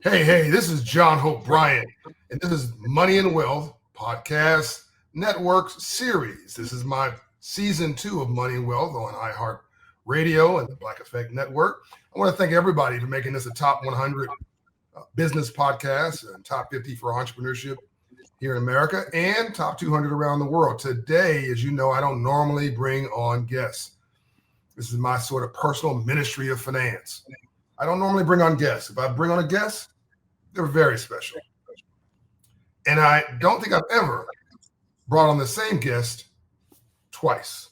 Hey, this is John Hope Bryant, and this is Money and Wealth Podcast Network Series. This is my season 2 of Money and Wealth on iHeart Radio and the Black Effect Network. I want to thank everybody for making this a top 100 business podcast and top 50 for entrepreneurship here in America and top 200 around the world. Today, as you know, I don't normally bring on guests. This is my sort of personal ministry of finance. I don't normally bring on guests. If I bring on a guest, they're very special. And I don't think I've ever brought on the same guest twice.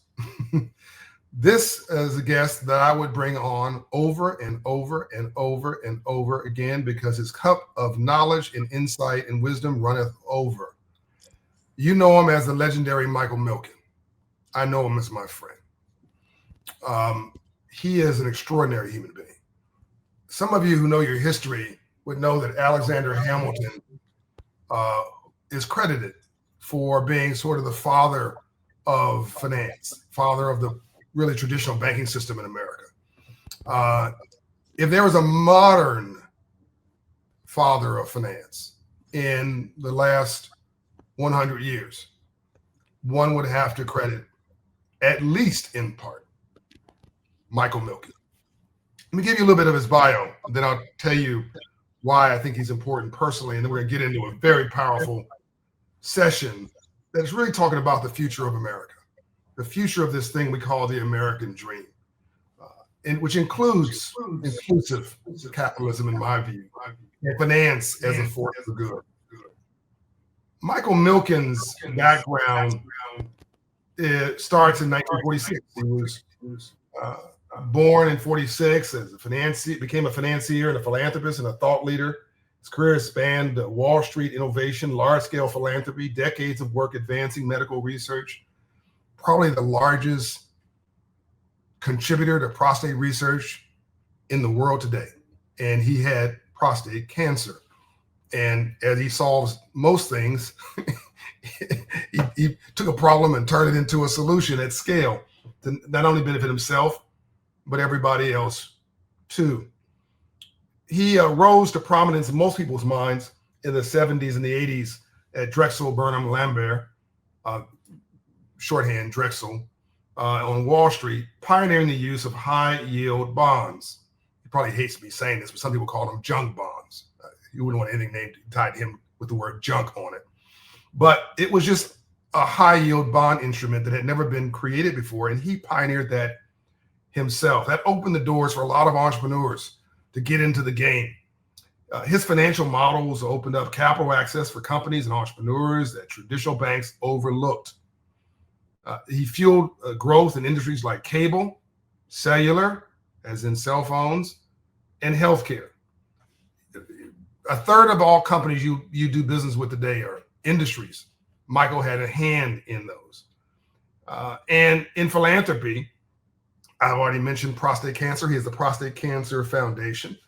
This is a guest that I would bring on over and over and over and over again because his cup of knowledge and insight and wisdom runneth over. You know him as the legendary Micheal Milken. I know him as my friend. He is an extraordinary human being. Some of you who know your history would know that Alexander Hamilton is credited for being sort of the father of finance, father of the really traditional banking system in America. If there was a modern father of finance in the last 100 years, one would have to credit, at least in part, Micheal Milken. Let me give you a little bit of his bio, then I'll tell you why I think he's important personally, and then we're going to get into a very powerful session that's really talking about the future of America, the future of this thing we call the American dream, and which includes inclusive capitalism, in my view, and finance as a force for good. Micheal Milken's background starts in 1946. He was born in 46 as a financier, became a financier and a philanthropist and a thought leader. His career spanned Wall Street innovation, large-scale philanthropy, decades of work advancing medical research, probably the largest contributor to prostate research in the world today. And he had prostate cancer. And as he solves most things, he took a problem and turned it into a solution at scale to not only benefit himself, but everybody else too. He rose to prominence in most people's minds in the 70s and the 80s at Drexel Burnham Lambert, shorthand Drexel, on Wall Street, pioneering the use of high yield bonds. He probably hates me saying this, but some people call them junk bonds. You wouldn't want anything named tied to him with the word junk on it. But it was just a high yield bond instrument that had never been created before, and he pioneered that himself. That opened the doors for a lot of entrepreneurs to get into the game. His financial models opened up capital access for companies and entrepreneurs that traditional banks overlooked. He fueled growth in industries like cable, cellular, as in cell phones, and healthcare. A third of all companies you do business with today are industries. Micheal had a hand in those. And in philanthropy, I've already mentioned prostate cancer. He has the Prostate Cancer Foundation,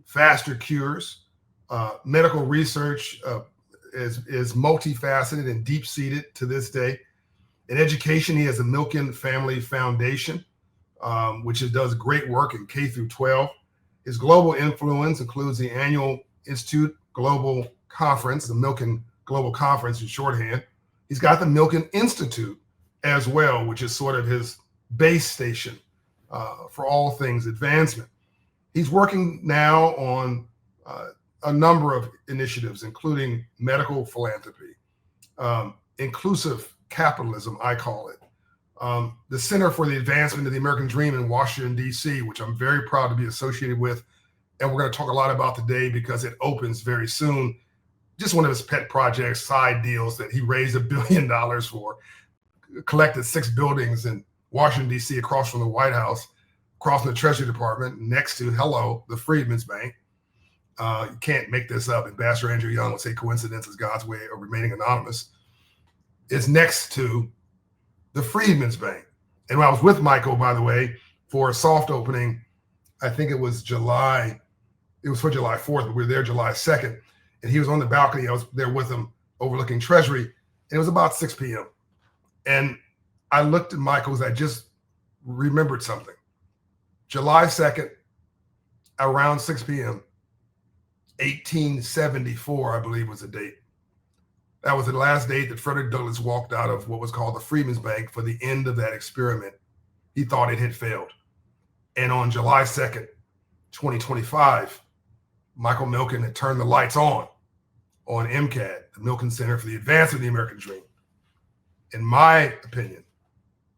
faster cures, medical research is multifaceted and deep-seated to this day. In education, he has the Milken Family Foundation, which does great work in K through 12. His global influence includes the annual Institute Global Conference, the Milken Global Conference in shorthand. He's got the Milken Institute as well, which is sort of his base station for all things advancement. He's working now on a number of initiatives, including medical philanthropy, inclusive capitalism, I call it, the Center for the Advancement of the American Dream in Washington, D.C., which I'm very proud to be associated with. And we're going to talk a lot about today because it opens very soon. Just one of his pet projects, side deals that he raised $1 billion for, collected 6 buildings in Washington, D.C., across from the White House, across from the Treasury Department, next to, the Freedmen's Bank. You can't make this up. Ambassador Andrew Young would say coincidence is God's way of remaining anonymous. It's next to the Freedmen's Bank. And when I was with Micheal, by the way, for a soft opening, I think it was July. It was for July 4th, but we were there July 2nd. And he was on the balcony. I was there with him overlooking Treasury. And it was about 6 p.m. And I looked at Micheal as I just remembered something. July 2nd, around 6 p.m., 1874, I believe was the date. That was the last date that Frederick Douglass walked out of what was called the Freedmen's Bank for the end of that experiment. He thought it had failed. And on July 2nd, 2025, Micheal Milken had turned the lights on MCAD, the Milken Center for the Advancement of the American Dream. In my opinion,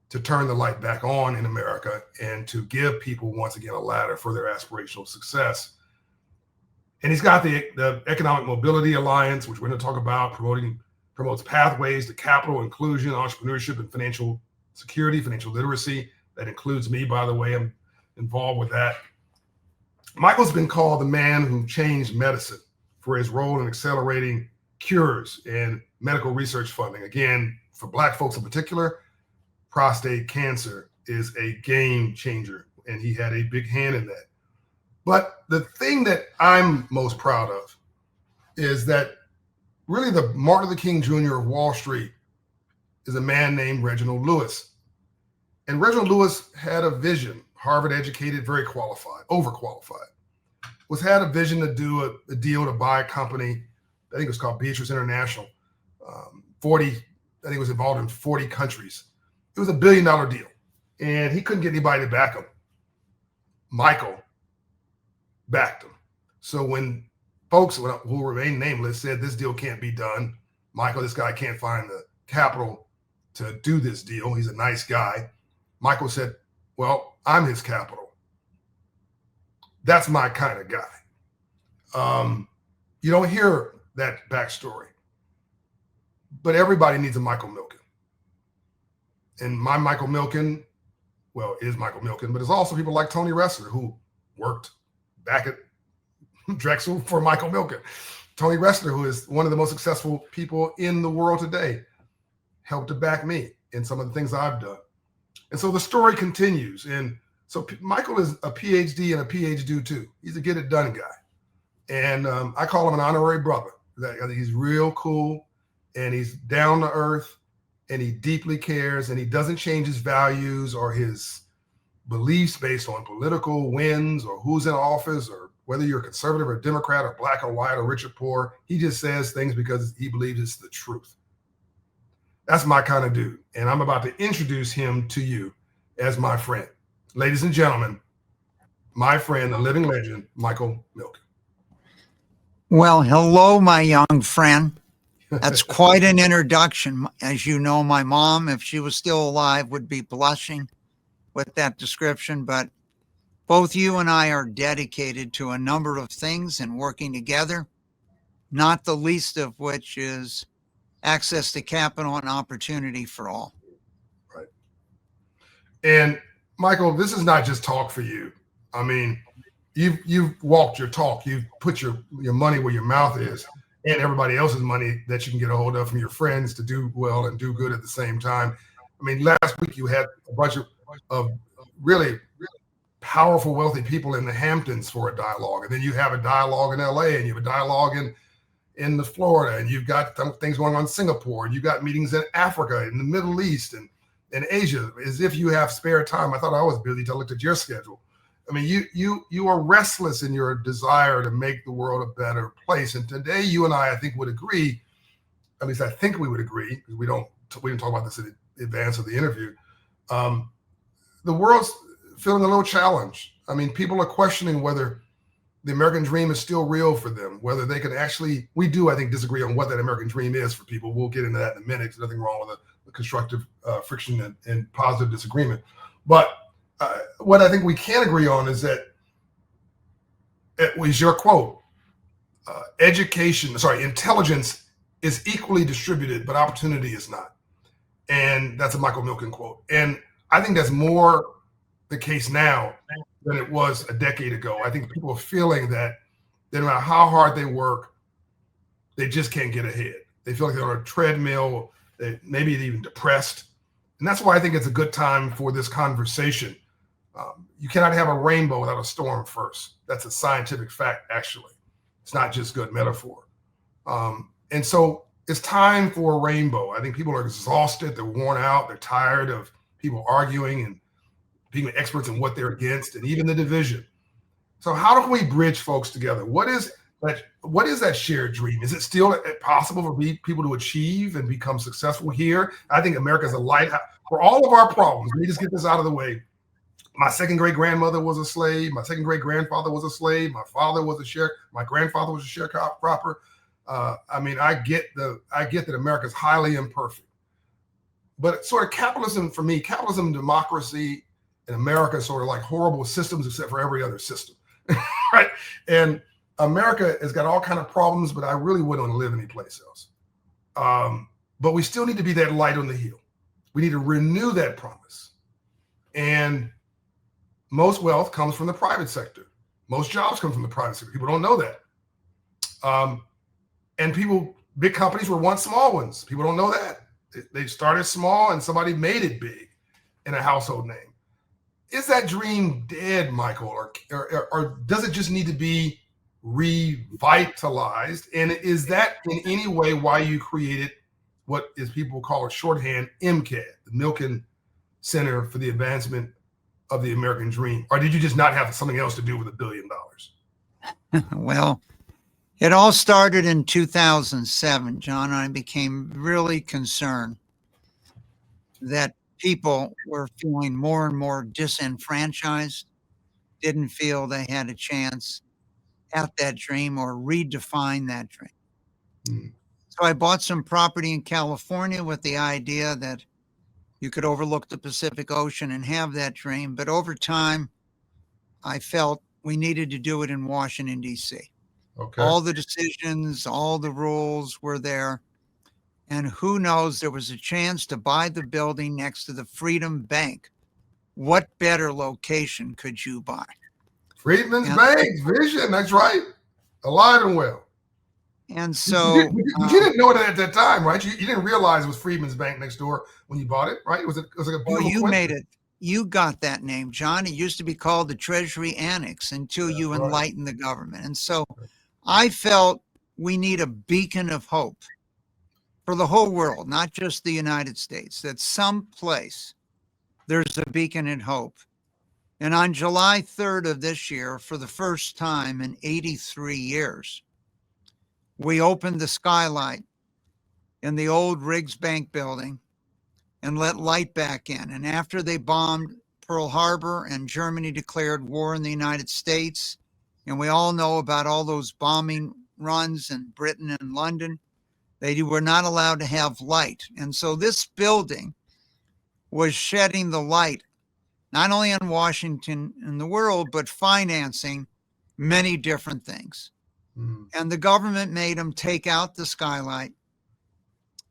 to turn the light back on in America and to give people, once again, a ladder for their aspirational success. And he's got the Economic Mobility Alliance, which we're going to talk about, promotes pathways to capital inclusion, entrepreneurship, and financial security, financial literacy. That includes me, by the way. I'm involved with that. Micheal's been called the man who changed medicine for his role in accelerating cures and medical research funding. Again, for Black folks in particular, prostate cancer is a game changer, and he had a big hand in that. But the thing that I'm most proud of is that really the Martin Luther King Jr. of Wall Street is a man named Reginald Lewis. And Reginald Lewis had a vision, Harvard educated, very qualified, overqualified, had a vision to do a deal to buy a company. I think it was called Beatrice International. 40, I think it was involved in 40 countries. It was $1 billion deal. And he couldn't get anybody to back him. Micheal backed him. So when folks who remain nameless said this deal can't be done, Micheal, this guy can't find the capital to do this deal. He's a nice guy. Micheal said, well, I'm his capital. That's my kind of guy. You don't hear that backstory, but everybody needs a Micheal Milken. And my Micheal Milken, well, is Micheal Milken, but there's also people like Tony Ressler who worked back at Drexel for Micheal Milken. Tony Ressler, who is one of the most successful people in the world today, helped to back me in some of the things I've done. And so the story continues. And so Micheal is a PhD and a PhD too. He's a get it done guy. And I call him an honorary brother. I think he's real cool and he's down to earth and he deeply cares and he doesn't change his values or his beliefs based on political wins or who's in office or whether you're a conservative or Democrat or Black or white or rich or poor. He just says things because he believes it's the truth. That's my kind of dude. And I'm about to introduce him to you as my friend. Ladies and gentlemen, my friend, the living legend, Micheal Milken. Well, hello, my young friend. That's quite an introduction. As you know, my mom, if she was still alive, would be blushing with that description. But both you and I are dedicated to a number of things and working together, not the least of which is access to capital and opportunity for all. Right. And Micheal, this is not just talk for you. I mean, you've walked your talk. You've put your money where your mouth is and everybody else's money that you can get a hold of from your friends to do well and do good at the same time. I mean, last week you had a bunch of really powerful, wealthy people in the Hamptons for a dialogue. And then you have a dialogue in LA and you have a dialogue in the Florida, and you've got things going on in Singapore, and you've got meetings in Africa, in the Middle East, and Asia, as if you have spare time. I thought I was busy till I looked at your schedule. I mean, you are restless in your desire to make the world a better place. And today, you and I think, would agree, at least I think we would agree, because we didn't talk about this in advance of the interview. The world's feeling a little challenged. I mean, people are questioning whether the American dream is still real for them, whether they can actually, we do, I think, disagree on what that American dream is for people. We'll get into that in a minute. There's nothing wrong with a constructive friction and positive disagreement. But what I think we can agree on is that, it was your quote, intelligence is equally distributed, but opportunity is not. And that's a Micheal Milken quote. And I think that's more the case now than it was a decade ago. I think people are feeling that no matter how hard they work, they just can't get ahead. They feel like they're on a treadmill, they maybe even depressed. And that's why I think it's a good time for this conversation. You cannot have a rainbow without a storm first. That's a scientific fact, actually. It's not just good metaphor. And so it's time for a rainbow. I think people are exhausted, they're worn out, they're tired of people arguing and being experts in what they're against and even the division. So how can we bridge folks together? What is But what is that shared dream? Is it still possible for people to achieve and become successful here? I think America is a lighthouse for all of our problems. Let me just get this out of the way. My second great grandmother was a slave. My second great grandfather was a slave. My father was my grandfather was a sharecropper. I mean, I get that America is highly imperfect, but sort of capitalism for me, capitalism and democracy in America is sort of like horrible systems except for every other system, right? And America has got all kind of problems, but I really wouldn't want to live anyplace else. But we still need to be that light on the hill. We need to renew that promise. And most wealth comes from the private sector. Most jobs come from the private sector. People don't know that. And big companies were once small ones. People don't know that. They started small and somebody made it big in a household name. Is that dream dead, Micheal, or does it just need to be revitalized? And is that in any way why you created what is people call a shorthand MCAD, the Milken Center for the Advancement of the American Dream? Or did you just not have something else to do with $1 billion? Well, it all started in 2007, John, and I became really concerned that people were feeling more and more disenfranchised, didn't feel they had a chance at that dream or redefine that dream. Mm. So I bought some property in California with the idea that you could overlook the Pacific Ocean and have that dream. But over time, I felt we needed to do it in Washington, D.C. Okay. All the decisions, all the rules were there. And who knows, there was a chance to buy the building next to the Freedom Bank. What better location could you buy? Freedman's Bank, Vision, that's right. Alive and well. And so you didn't know it at that time, right? You didn't realize it was Freedman's Bank next door when you bought it, right? It was like a beautiful you made it. You got that name, John. It used to be called the Treasury Annex until you enlightened the government. And so I felt we need a beacon of hope for the whole world, not just the United States, that someplace there's a beacon of hope. And on July 3rd of this year, for the first time in 83 years, we opened the skylight in the old Riggs Bank building and let light back in. And after they bombed Pearl Harbor and Germany declared war in the United States, and we all know about all those bombing runs in Britain and London, they were not allowed to have light. And so this building was shedding the light, not only on Washington and the world, but financing many different things. And the government made them take out the skylight.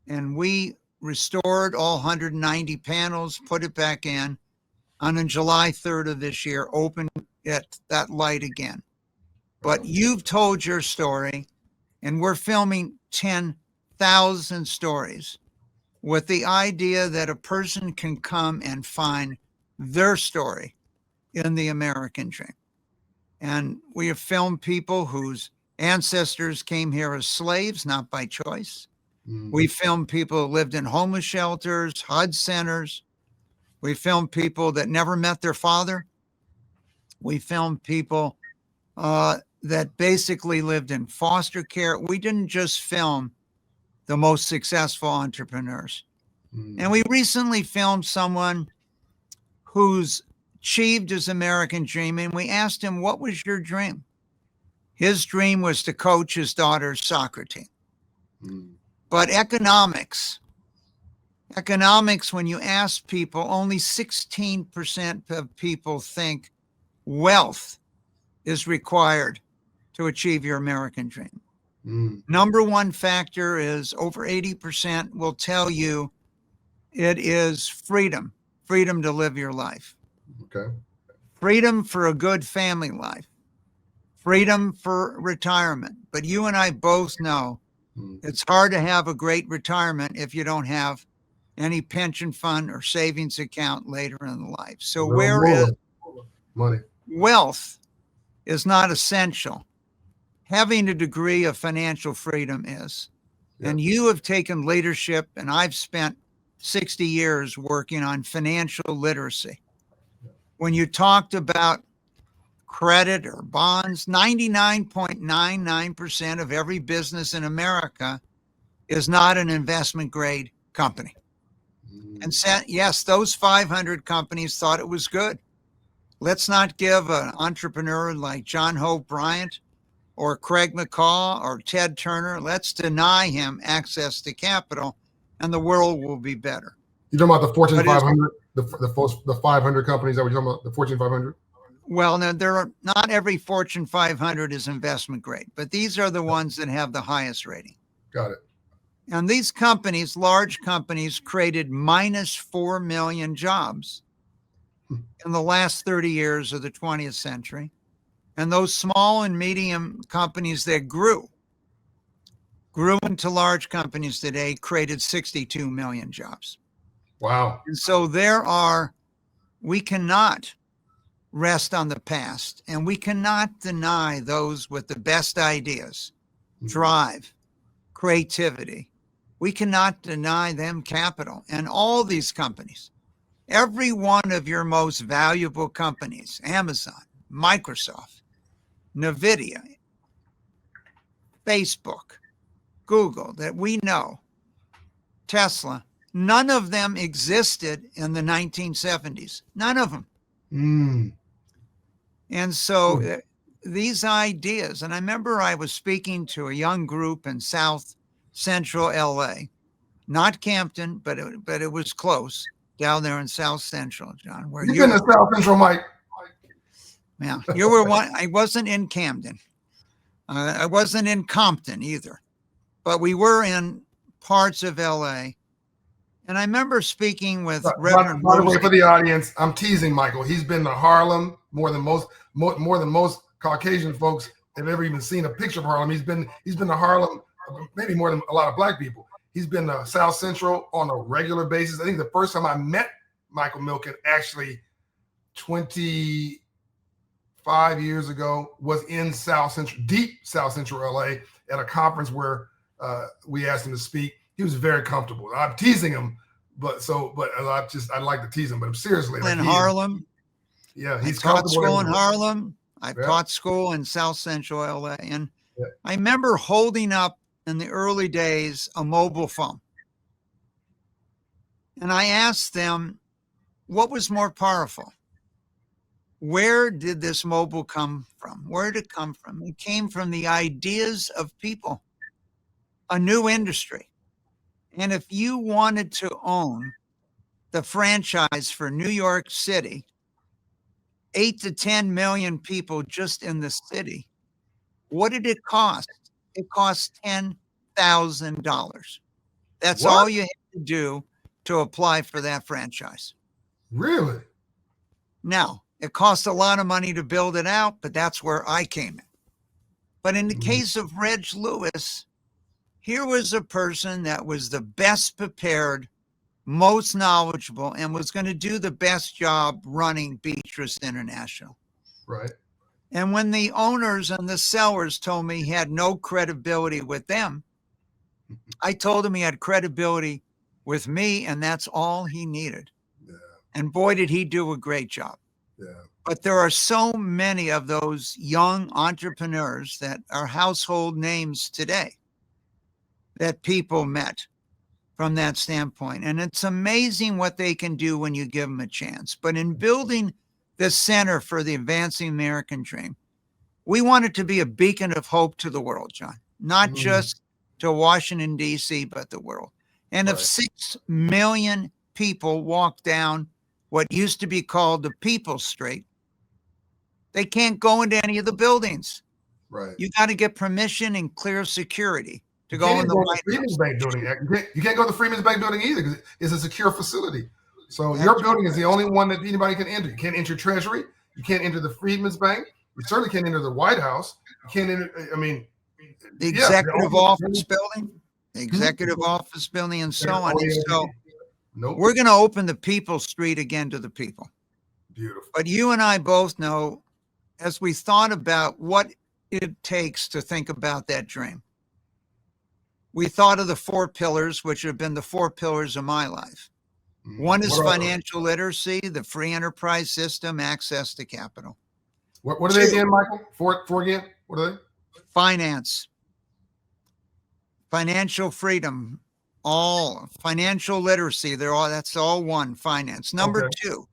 And we restored all 190 panels, put it back in, and on July 3rd of this year, opened that light again. But you've told your story, and we're filming 10,000 stories with the idea that a person can come and find their story in the American dream. And we have filmed people whose ancestors came here as slaves, not by choice. We filmed people who lived in homeless shelters, HUD centers. We filmed people that never met their father. We filmed people that basically lived in foster care. We didn't just film the most successful entrepreneurs. And we recently filmed someone who's achieved his American dream, and we asked him, what was your dream? His dream was to coach his daughter's soccer team. But economics, when you ask people, only 16% of people think wealth is required to achieve your American dream. Number one factor is over 80% will tell you it is freedom to live your life. Okay. Freedom for a good family life. Freedom for retirement. But you and I both know it's hard to have a great retirement if you don't have any pension fund or savings account later in life. So whereas money, wealth is not essential, having a degree of financial freedom is. And you have taken leadership, and I've spent 60 years working on financial literacy. When you talked about credit or bonds. 99.99% of every business in America is not an investment grade company. And said, yes, those 500 companies thought it was good. Let's not give an entrepreneur like John Hope Bryant or Craig McCaw or Ted Turner, let's deny him access to capital, and the world will be better. You're talking about the Fortune 500, the 500 companies that we're talking about, the Fortune 500? Well, no, not every Fortune 500 is investment grade, but these are the ones that have the highest rating. Got it. And these companies, large companies, created minus 4 million jobs in the last 30 years of the 20th century. And those small and medium companies that grew into large companies today created 62 million jobs. Wow. And so we cannot rest on the past, and we cannot deny those with the best ideas, drive, creativity. We cannot deny them capital. And all these companies, every one of your most valuable companies, Amazon, Microsoft, NVIDIA, Facebook, Google, that we know, Tesla, none of them existed in the 1970s. None of them. And so these ideas, and I remember I was speaking to a young group in South Central LA, not Campton, but it was close, down there in South Central, John. Where you've been in South Central, Mike. Yeah, you were one. I wasn't in Camden. I wasn't in Compton either, but we were in parts of LA. And I remember speaking with Reverend. By the way, for the audience, I'm teasing Michael. He's been to Harlem more than most Caucasian folks have ever even seen a picture of Harlem. He's been to Harlem maybe more than a lot of black people. He's been to South Central on a regular basis. I think the first time I met Micheal Milken, actually 25 years ago, was in South Central, deep South Central LA, at a conference where we asked him to speak. He was very comfortable. I'm teasing him, I'd like to tease him, but seriously. In Harlem. He's taught school in Harlem. I've taught school in South Central LA. And I remember holding up in the early days a mobile phone. And I asked them, what was more powerful? Where did this mobile come from? Where did it come from? It came from the ideas of people, a new industry. And if you wanted to own the franchise for New York City, 8 to 10 million people just in the city, what did it cost? It cost $10,000. That's all you had to do to apply for that franchise. Really? Now, it cost a lot of money to build it out, but that's where I came in. But in the case of Reg Lewis, here was a person that was the best prepared, most knowledgeable, and was going to do the best job running Beatrice International. Right. And when the owners and the sellers told me he had no credibility with them, I told him he had credibility with me, and that's all he needed. Yeah. And boy, did he do a great job. Yeah. But there are so many of those young entrepreneurs that are household names today that people met from that standpoint. And it's amazing what they can do when you give them a chance. But in building the Center for the Advancing American Dream, we want it to be a beacon of hope to the world, John, not just to Washington, D.C., but the world. And if 6 million people walk down what used to be called the People's Street, they can't go into any of the buildings. Right. You got to get permission and clear security to go in the White Freeman's Bank building. You can't go to the Freeman's Bank building either because it's a secure facility. So your building is the only one that anybody can enter. You can't enter Treasury. You can't enter the Freedmen's Bank. You certainly can't enter the White House. You can't enter, the executive office building, office building, and so on. And so we're going to open the People's Street again to the people. Beautiful. But you and I both know, as we thought about what it takes to think about that dream, we thought of the 4 pillars, which have been the 4 pillars of my life. One is financial literacy, the free enterprise system, access to capital. What are they again, Michael? Four again? What are they? Finance, financial freedom, all financial literacy. That's all one, finance. Number Okay. two,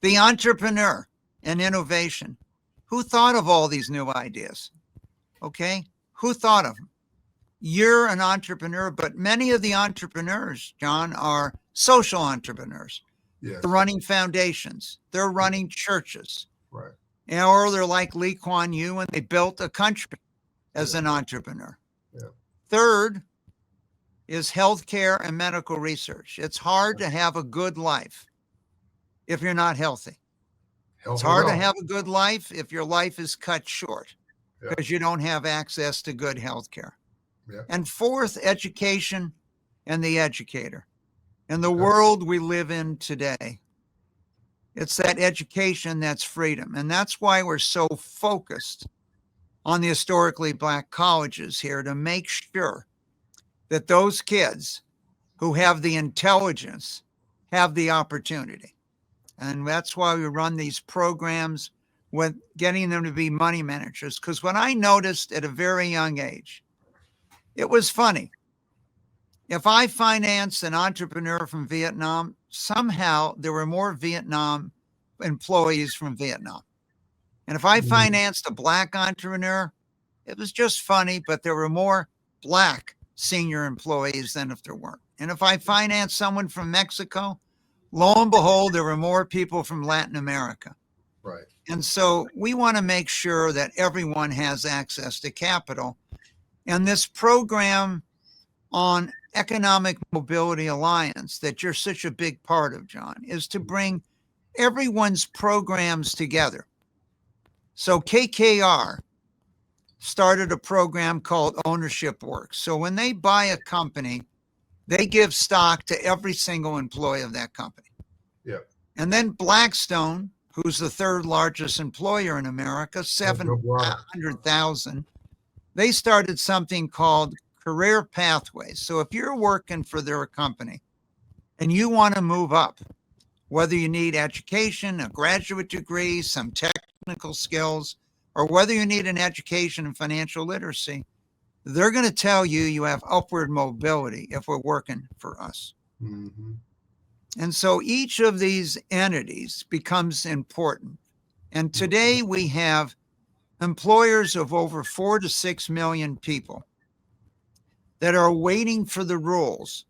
the entrepreneur and innovation. Who thought of all these new ideas? Okay. Who thought of them? You're an entrepreneur, but many of the entrepreneurs, John, are social entrepreneurs. Yes. They're running foundations. They're running churches. Right. Or they're like Lee Kuan Yew and they built a country as an entrepreneur. Yeah. Third is healthcare and medical research. It's hard to have a good life if you're not healthy. It's hard to have a good life if your life is cut short because you don't have access to good healthcare. Yeah. And fourth, education and the educator. In the world we live in today, it's that education that's freedom. And that's why we're so focused on the historically Black colleges here to make sure that those kids who have the intelligence have the opportunity. And that's why we run these programs with getting them to be money managers. Because what I noticed at a very young age, it was funny. If I financed an entrepreneur from Vietnam, somehow there were more Vietnam employees from Vietnam. And if I financed a Black entrepreneur, it was just funny, but there were more Black senior employees than if there weren't. And if I financed someone from Mexico, lo and behold, there were more people from Latin America. Right. And so we want to make sure that everyone has access to capital. And this program on Economic Mobility Alliance that you're such a big part of, John, is to bring everyone's programs together. So KKR started a program called Ownership Works. So when they buy a company, they give stock to every single employee of that company. Yeah. And then Blackstone, who's the third largest employer in America, 700,000, they started something called career pathways. So if you're working for their company and you want to move up, whether you need education, a graduate degree, some technical skills, or whether you need an education in financial literacy, they're going to tell you you have upward mobility if we're working for us. Mm-hmm. And so each of these entities becomes important. And today we have employers of over 4 to 6 million people that are waiting for the rules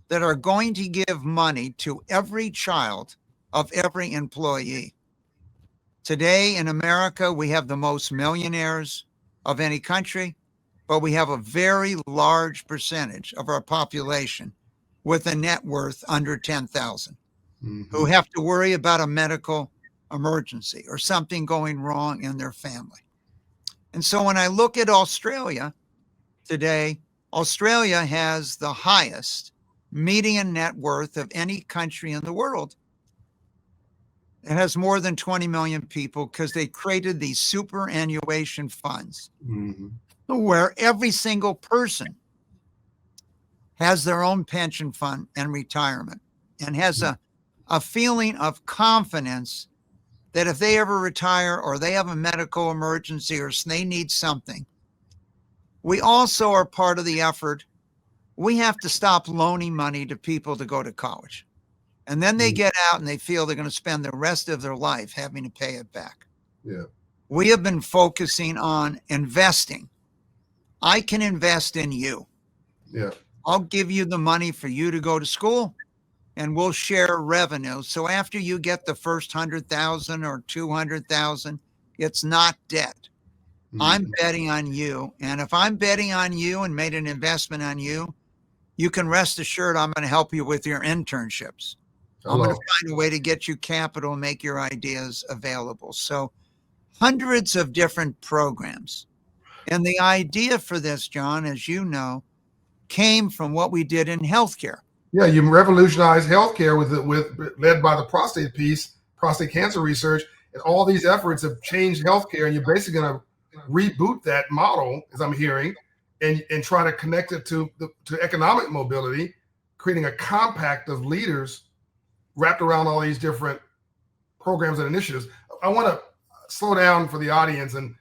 that are going to give money to every child of every employee. Today in America, we have the most millionaires of any country, but we have a very large percentage of our population with a net worth under 10,000 who have to worry about a medical emergency or something going wrong in their family. And so when I look at Australia today, Australia has the highest median net worth of any country in the world. It has more than 20 million people because they created these superannuation funds where every single person has their own pension fund and retirement and has a feeling of confidence that if they ever retire or they have a medical emergency or they need something. We also are part of the effort. We have to stop loaning money to people to go to college. And then they get out and they feel they're going to spend the rest of their life having to pay it back. Yeah. We have been focusing on investing. I can invest in you. Yeah. I'll give you the money for you to go to school and we'll share revenue. So after you get the first 100,000 or 200,000, it's not debt. I'm betting on you. And if I'm betting on you and made an investment on you, you can rest assured I'm going to help you with your internships. I'm going to find a way to get you capital and make your ideas available. So hundreds of different programs. And the idea for this, John, as you know, came from what we did in healthcare. Yeah, you revolutionized healthcare with led by the prostate piece, prostate cancer research, and all these efforts have changed healthcare. And you're basically going to reboot that model, as I'm hearing, and try to connect it to economic mobility, creating a compact of leaders wrapped around all these different programs and initiatives. I want to slow down for the audience and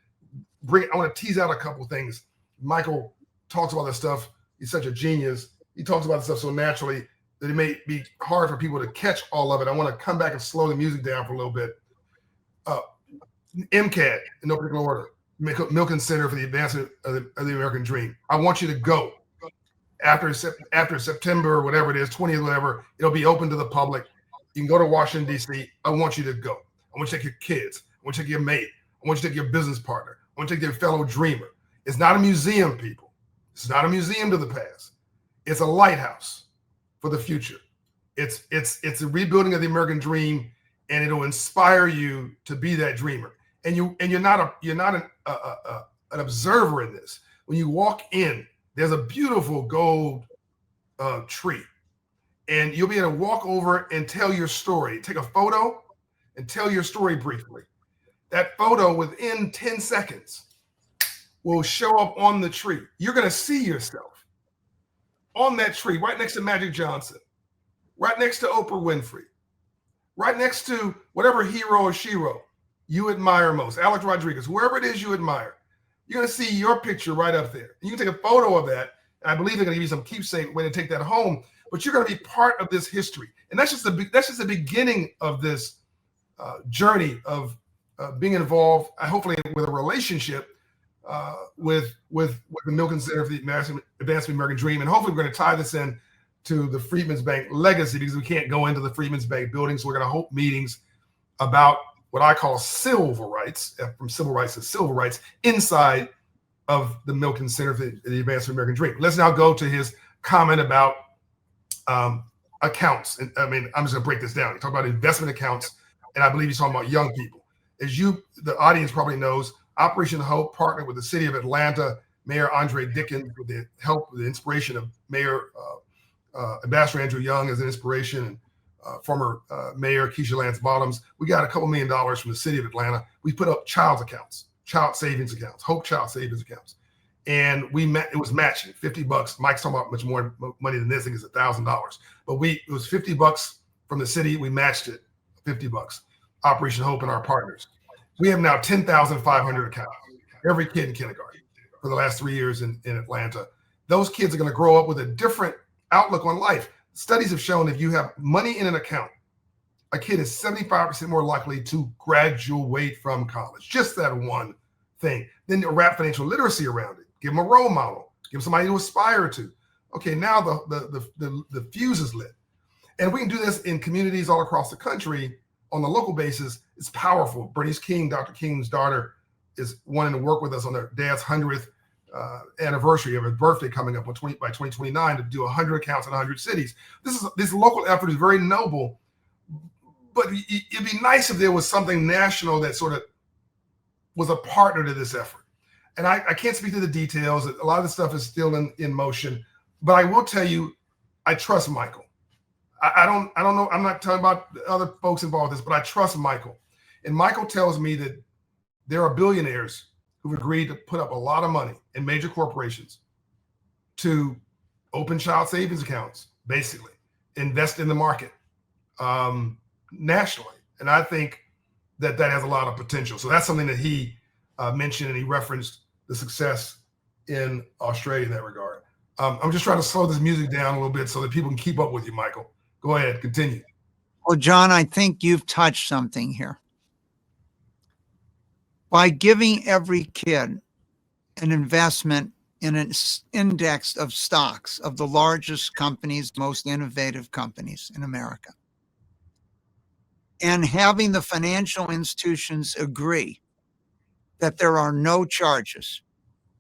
I want to tease out a couple things. Michael talks about this stuff. He's such a genius. He talks about this stuff so naturally that it may be hard for people to catch all of it. I want to come back and slow the music down for a little bit. MCAD, in no particular order, Milken Center for the Advancement of the American Dream. I want you to go. After September, whatever it is, 20th, whatever, it'll be open to the public. You can go to Washington, D.C. I want you to go. I want you to take your kids. I want you to take your mate. I want you to take your business partner. I want you to take your fellow dreamer. It's not a museum, people. It's not a museum to the past. It's a lighthouse for the future. It's a rebuilding of the American dream, and it'll inspire you to be that dreamer. And you're not an observer in this. When you walk in, there's a beautiful gold tree, and you'll be able to walk over and tell your story. Take a photo and tell your story briefly. That photo within 10 seconds will show up on the tree. You're going to see yourself on that tree, right next to Magic Johnson, right next to Oprah Winfrey, right next to whatever hero or shero you admire most, Alex Rodriguez, whoever it is you admire. You're going to see your picture right up there. You can take a photo of that. And I believe they're going to give you some keepsake way to take that home. But you're going to be part of this history, and that's just the beginning of this journey of being involved, hopefully with a relationship with the Milken Center for the Advancement of the American Dream, and hopefully we're going to tie this in to the Freedmen's Bank legacy, because we can't go into the Freedmen's Bank building. So we're going to hold meetings about what I call civil rights, from civil rights to civil rights, inside of the Milken Center for the Advancement of the American Dream. Let's now go to his comment about accounts. And I mean, I'm just gonna break this down. He talked about investment accounts, and I believe he's talking about young people. As the audience probably knows, Operation Hope partnered with the city of Atlanta, Mayor Andre Dickens, with the help, with the inspiration of Mayor Ambassador Andrew Young as an inspiration, and former Mayor Keisha Lance Bottoms. We got a couple $1 million from the city of Atlanta. We put up child savings accounts, Hope child savings accounts. And it was matching $50. Mike's talking about much more money than this. I think it's $1,000. But it was $50 from the city. We matched it, $50. Operation Hope and our partners. We have now 10,500 accounts. Every kid in kindergarten for the last 3 years in Atlanta. Those kids are going to grow up with a different outlook on life. Studies have shown if you have money in an account, a kid is 75% more likely to graduate from college. Just that one thing. Then you wrap financial literacy around it. Give them a role model. Give them somebody to aspire to. Okay, now the fuse is lit. And we can do this in communities all across the country on the local basis. It's powerful. Bernice King, Dr. King's daughter, is wanting to work with us on their dad's 100th anniversary of his birthday coming up by 2029 to do 100 accounts in 100 cities. This local effort is very noble, but it'd be nice if there was something national that sort of was a partner to this effort. And I can't speak to the details. A lot of the stuff is still in motion, but I will tell you, I trust Michael. I don't know. I'm not talking about the other folks involved with this, but I trust Michael. And Michael tells me that there are billionaires who've agreed to put up a lot of money in major corporations to open child savings accounts, basically invest in the market nationally. And I think that has a lot of potential. So that's something that he mentioned, and he referenced the success in Australia in that regard. I'm just trying to slow this music down a little bit so that people can keep up with you, Michael. Go ahead, continue. Well, John, I think you've touched something here. By giving every kid an investment in an index of stocks of the largest companies, most innovative companies in America, and having the financial institutions agree that there are no charges.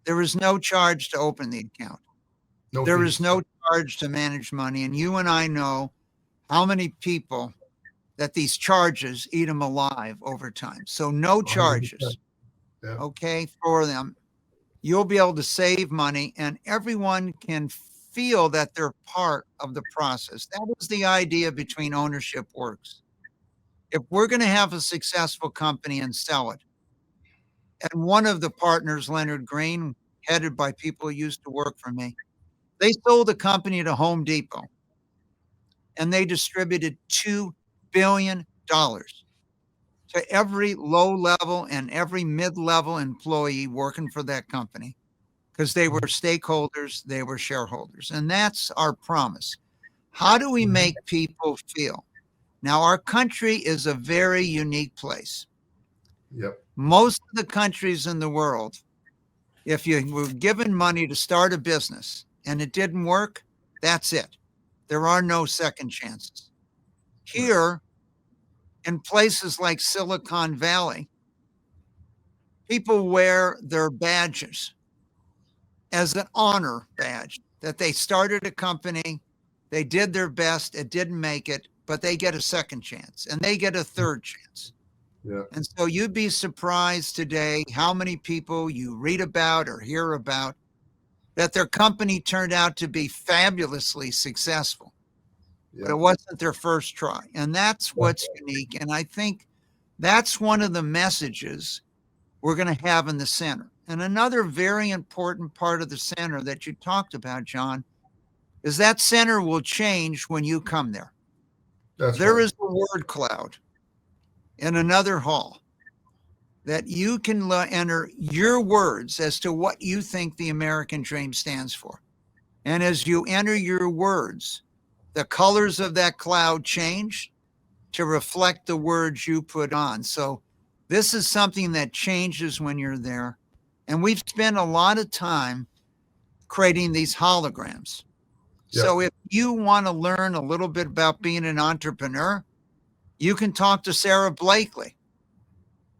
There is no charge to open the account. There is no charge to manage money. And you and I know how many people that these charges eat them alive over time. So no charges, okay, for them. You'll be able to save money, and everyone can feel that they're part of the process. That is the idea between ownership works. If we're going to have a successful company and sell it, and one of the partners, Leonard Green, headed by people who used to work for me, they sold the company to Home Depot, and they distributed $2 billion to to every low level and every mid-level employee working for that company, because they were stakeholders, they were shareholders. And that's our promise. How do we make people feel? Now, our country is a very unique place. Yep. Most of the countries in the world, if you were given money to start a business and it didn't work, that's it. There are no second chances. Here, in places like Silicon Valley, people wear their badges as an honor badge that they started a company, they did their best, it didn't make it, but they get a second chance and they get a third chance. Yeah. And so you'd be surprised today how many people you read about or hear about that their company turned out to be fabulously successful, but it wasn't their first try. And that's what's unique. And I think that's one of the messages we're going to have in the center. And another very important part of the center that you talked about, John, is that center will change when you come there. There is a word cloud in another hall that you can enter your words as to what you think the American dream stands for. And as you enter your words, the colors of that cloud change to reflect the words you put on. So this is something that changes when you're there. And we've spent a lot of time creating these holograms. Yep. So if you want to learn a little bit about being an entrepreneur, you can talk to Sarah Blakely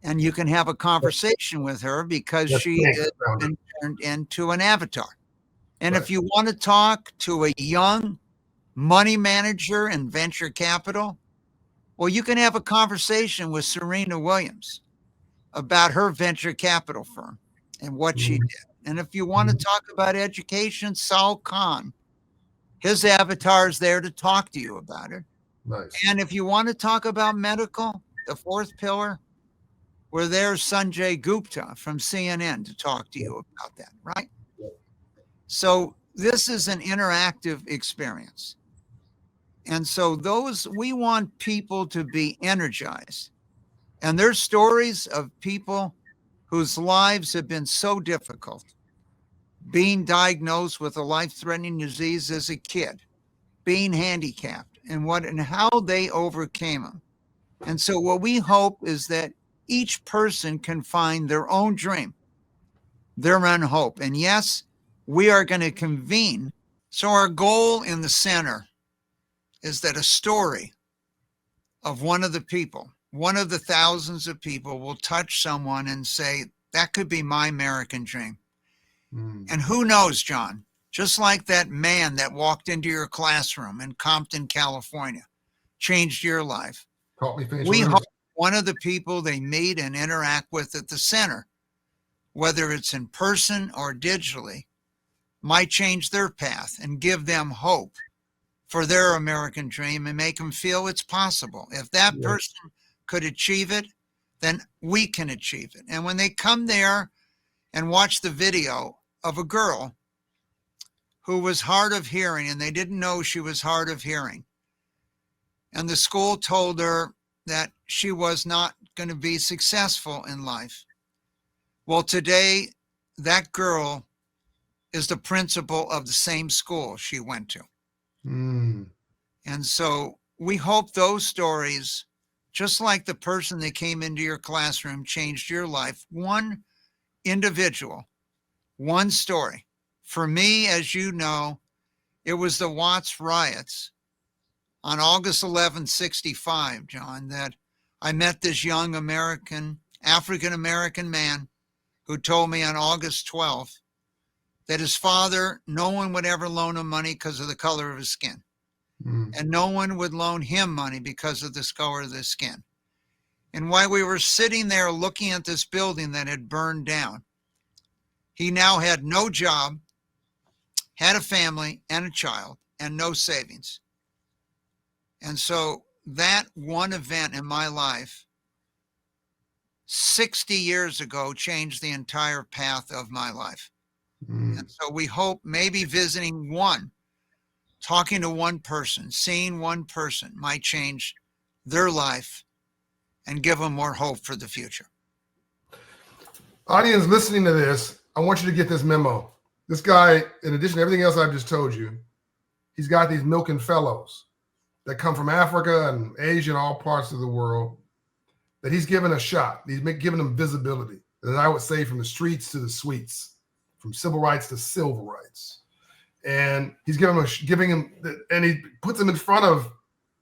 and you can have a conversation with her because she has been turned into an avatar. And if you want to talk to a young money manager in venture capital, well, you can have a conversation with Serena Williams about her venture capital firm and what she did. And if you want to talk about education, Saul Khan, his avatar is there to talk to you about it. Nice. And if you want to talk about medical, the fourth pillar, well, there's Sanjay Gupta from CNN to talk to you about that, right? So this is an interactive experience. And so we want people to be energized. And there's stories of people whose lives have been so difficult, being diagnosed with a life-threatening disease as a kid, being handicapped, and how they overcame them. And so what we hope is that each person can find their own dream, their own hope. And yes, we are going to convene. So our goal in the center is that a story of one of the people, one of the thousands of people, will touch someone and say, that could be my American dream. And who knows, John, just like that man that walked into your classroom in Compton, California, changed your life. We hope one of the people they meet and interact with at the center, whether it's in person or digitally, might change their path and give them hope for their American dream and make them feel it's possible. If that person could achieve it, then we can achieve it. And when they come there and watch the video of a girl who was hard of hearing and they didn't know she was hard of hearing, and the school told her that she was not going to be successful in life. Well, today, that girl is the principal of the same school she went to. And so we hope those stories, just like the person that came into your classroom, changed your life. One individual, one story. For me, as you know, it was the Watts riots on August 11, 65, John, that I met this young African-American man who told me on August 12th that his father, no one would ever loan him money because of the color of his skin. And no one would loan him money because of the color of his skin. And while we were sitting there looking at this building that had burned down, he now had no job, had a family and a child, and no savings. And so that one event in my life, 60 years ago, changed the entire path of my life. And so we hope maybe visiting one, talking to one person, seeing one person might change their life and give them more hope for the future. Audience listening to this, I want you to get this memo. This guy, in addition to everything else I've just told you, he's got these Milken Fellows that come from Africa and Asia and all parts of the world that he's given a shot. He's giving them visibility. And I would say from the streets to the suites, from civil rights to civil rights. And he's giving him, and he puts them in front of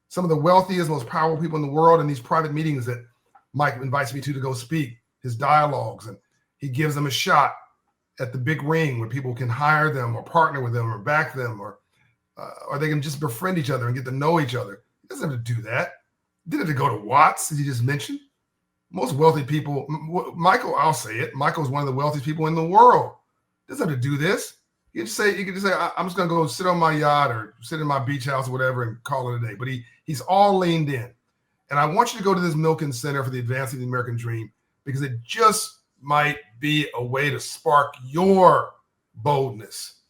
some of the wealthiest, most powerful people in the world in these private meetings that Mike invites me to go speak, his dialogues. And he gives them a shot at the big ring where people can hire them or partner with them or back them, or they can just befriend each other and get to know each other. He doesn't have to do that. He didn't have to go to Watts, as he just mentioned. Most wealthy people, Michael, I'll say it, Michael's one of the wealthiest people in the world. He doesn't have to do this. You can just say, I'm just going to go sit on my yacht or sit in my beach house or whatever and call it a day. But he's all leaned in. And I want you to go to this Milken Center for the Advancing the American Dream, because it just might be a way to spark your boldness,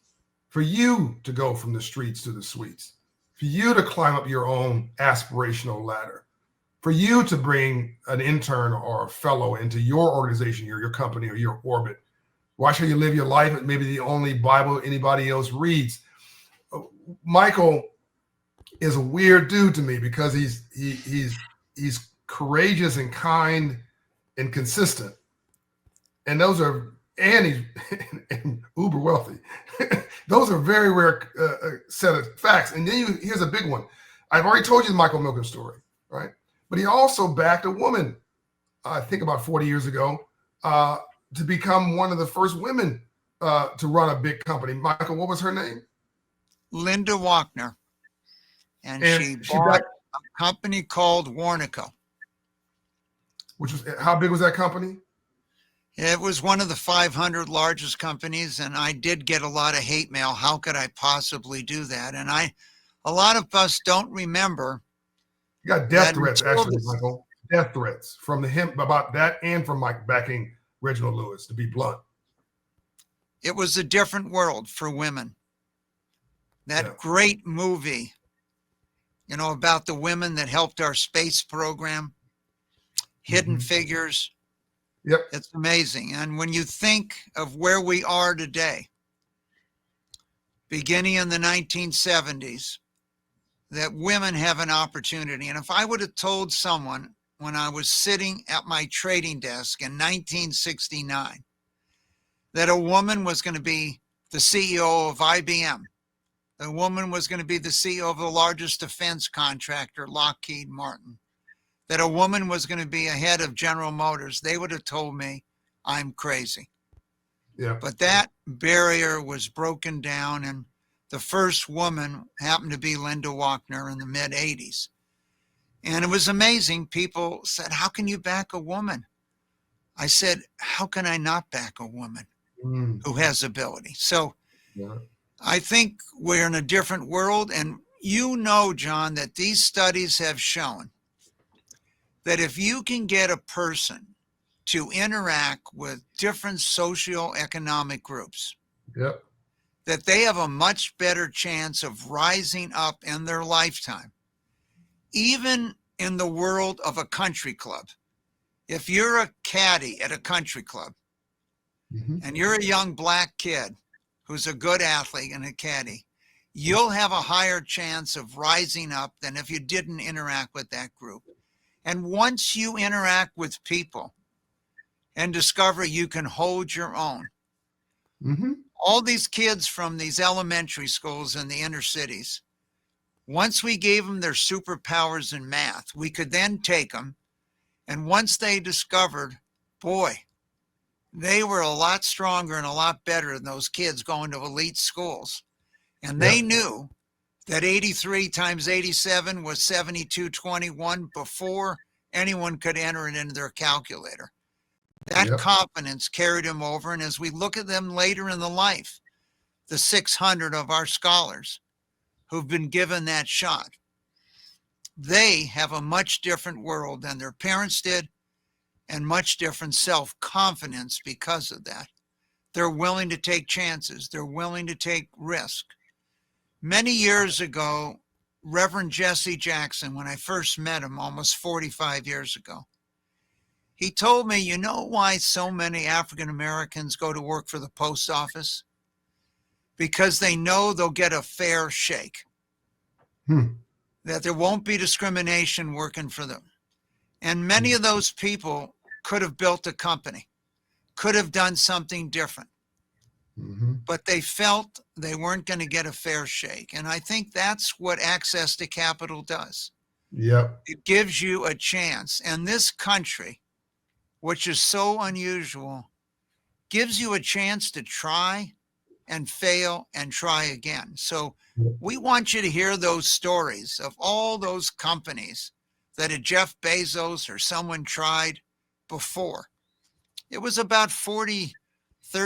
for you to go from the streets to the suites, for you to climb up your own aspirational ladder, for you to bring an intern or a fellow into your organization or your company or your orbit. Watch how you live your life. It may be the only Bible anybody else reads. Michael is a weird dude to me because he's courageous and kind and consistent. And those are, and he's and uber wealthy. Those are very rare set of facts. And then here's a big one. I've already told you the Micheal Milken story, right? But he also backed a woman, I think about 40 years ago, to become one of the first women to run a big company. Michael, what was her name? Linda Wachner. And she bought a company called Warnaco. Which was, how big was that company? It was one of the 500 largest companies, and I did get a lot of hate mail. How could I possibly do that? And a lot of us don't remember. You got death threats, actually, Michael. Death threats from him about that, and from Mike backing Reginald Lewis, to be blunt. It was a different world for women. That great movie, about the women that helped our space program, Hidden Figures. Yep. It's amazing. And when you think of where we are today, beginning in the 1970s, that women have an opportunity. And if I would have told someone when I was sitting at my trading desk in 1969 that a woman was going to be the CEO of IBM, a woman was going to be the CEO of the largest defense contractor, Lockheed Martin, that a woman was going to be ahead of General Motors, they would have told me I'm crazy. Yeah. But that barrier was broken down, and the first woman happened to be Linda Wachner in the mid-'80s. And it was amazing. People said, how can you back a woman? I said, how can I not back a woman who has ability? So I think we're in a different world. And John, that these studies have shown that if you can get a person to interact with different socioeconomic groups, that they have a much better chance of rising up in their lifetime, even in the world of a country club. If you're a caddy at a country club and you're a young black kid who's a good athlete and a caddy, you'll have a higher chance of rising up than if you didn't interact with that group. And once you interact with people and discover you can hold your own, all these kids from these elementary schools in the inner cities, once we gave them their superpowers in math, we could then take them. And once they discovered, boy, they were a lot stronger and a lot better than those kids going to elite schools. And they knew that 83 times 87 was 7221 before anyone could enter it into their calculator. That confidence carried them over. And as we look at them later in the life, the 600 of our scholars who've been given that shot, they have a much different world than their parents did, and much different self-confidence because of that. They're willing to take chances. They're willing to take risk. Many years ago, Reverend Jesse Jackson, when I first met him almost 45 years ago, He told me, you know why so many African Americans go to work for the post office? Because they know they'll get a fair shake, that there won't be discrimination working for them. And many of those people could have built a company, could have done something different, but they felt they weren't going to get a fair shake. And I think that's what access to capital does. Yep. It gives you a chance. And this country, which is so unusual, gives you a chance to try and fail and try again. So we want you to hear those stories of all those companies that a Jeff Bezos or someone tried before. It was about 30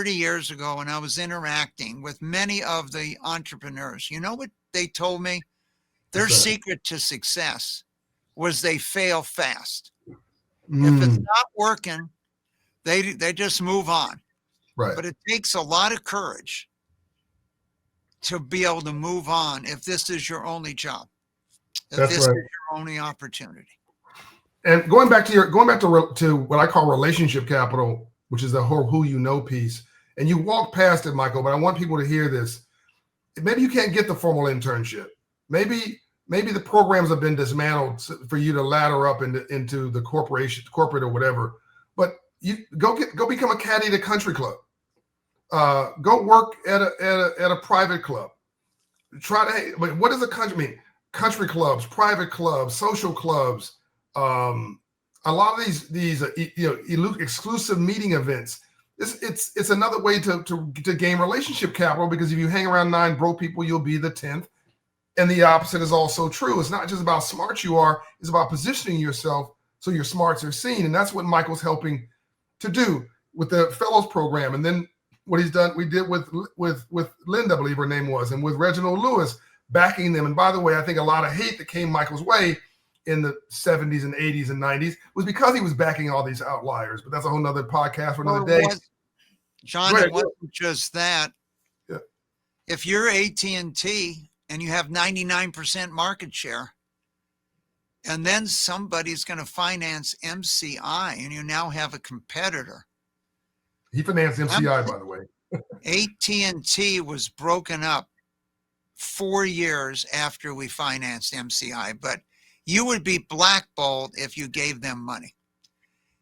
years ago when I was interacting with many of the entrepreneurs. You know what they told me? Their secret to success was they fail fast. If it's not working, they just move on. Right. But it takes a lot of courage to be able to move on if this is your only job, if That's this right. is your only opportunity. And going back to what I call relationship capital, which is the whole who you know piece. And you walked past it, Michael, but I want people to hear this. Maybe you can't get the formal internship. Maybe the programs have been dismantled for you to ladder up into the corporate or whatever. But you go become a caddy at a country club. Go work at a private club. What does a country mean? Country clubs, private clubs, social clubs. A lot of these exclusive meeting events. It's another way to gain relationship capital, because if you hang around 9 broke people, you'll be the 10th. And the opposite is also true. It's not just about how smart you are, it's about positioning yourself so your smarts are seen. And that's what Michael's helping to do with the Fellows Program. And then what he's done, we did with Linda, I believe her name was, and with Reginald Lewis, backing them. And by the way, I think a lot of hate that came Michael's way in the 70s and 80s and 90s was because he was backing all these outliers. But that's a whole nother podcast for another day. John, it wasn't just that. Yeah. If you're AT&T and you have 99% market share, and then somebody's going to finance MCI, and you now have a competitor. He financed MCI, by the way. AT&T was broken up 4 years after we financed MCI, but you would be blackballed if you gave them money.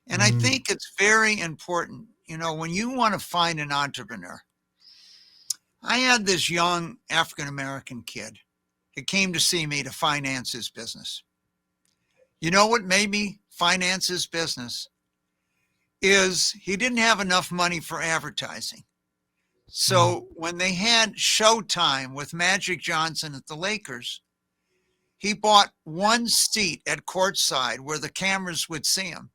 And I think it's very important, when you want to find an entrepreneur. I had this young African-American kid who came to see me to finance his business. You know what made me finance his business? Is he didn't have enough money for advertising. So when they had Showtime with Magic Johnson at the Lakers, he bought one seat at courtside where the cameras would see him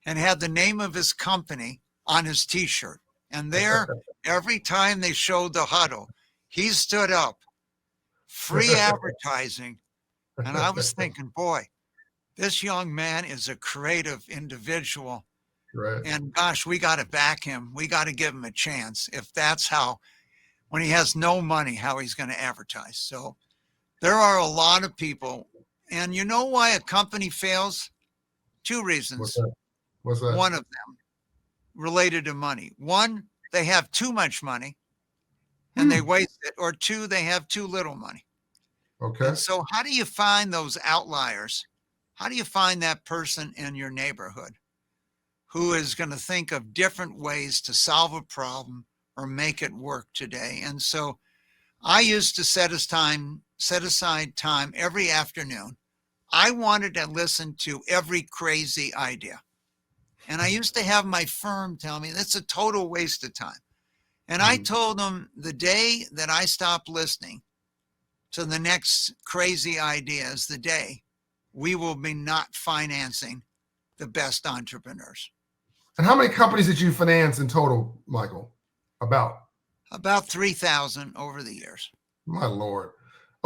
and had the name of his company on his T-shirt. And there, every time they showed the huddle, he stood up, free advertising. And I was thinking, boy, this young man is a creative individual. Right. And gosh, we got to back him. We got to give him a chance. If that's how, when he has no money, how he's going to advertise. So there are a lot of people. And you know why a company fails? 2 reasons. What's that? One of them related to money. 1, they have too much money and they waste it. Or 2, they have too little money. Okay. And so how do you find those outliers? How do you find that person in your neighborhood who is going to think of different ways to solve a problem or make it work today? And so I used to set aside time every afternoon. I wanted to listen to every crazy idea. And I used to have my firm tell me that's a total waste of time. And I told them the day that I stop listening to the next crazy idea is the day we will be not financing the best entrepreneurs. And how many companies did you finance in total, Michael? About 3,000 over the years. My Lord.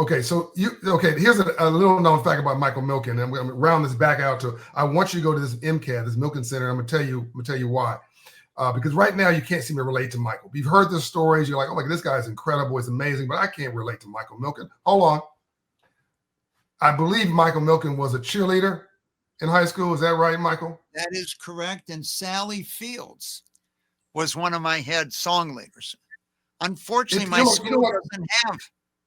Okay, so here's a little known fact about Micheal Milken, and I'm going to round this back out to. I want you to go to this MCAT, this Milken Center. I'm going to tell you why. Because right now you can't seem to relate to Michael. You've heard the stories. You're like, oh my God, this guy is incredible. It's amazing, but I can't relate to Micheal Milken. Hold on. I believe Micheal Milken was a cheerleader in high school. Is that right, Michael? That is correct. And Sally Fields was one of my head song leaders. Unfortunately, my You know school what? doesn't have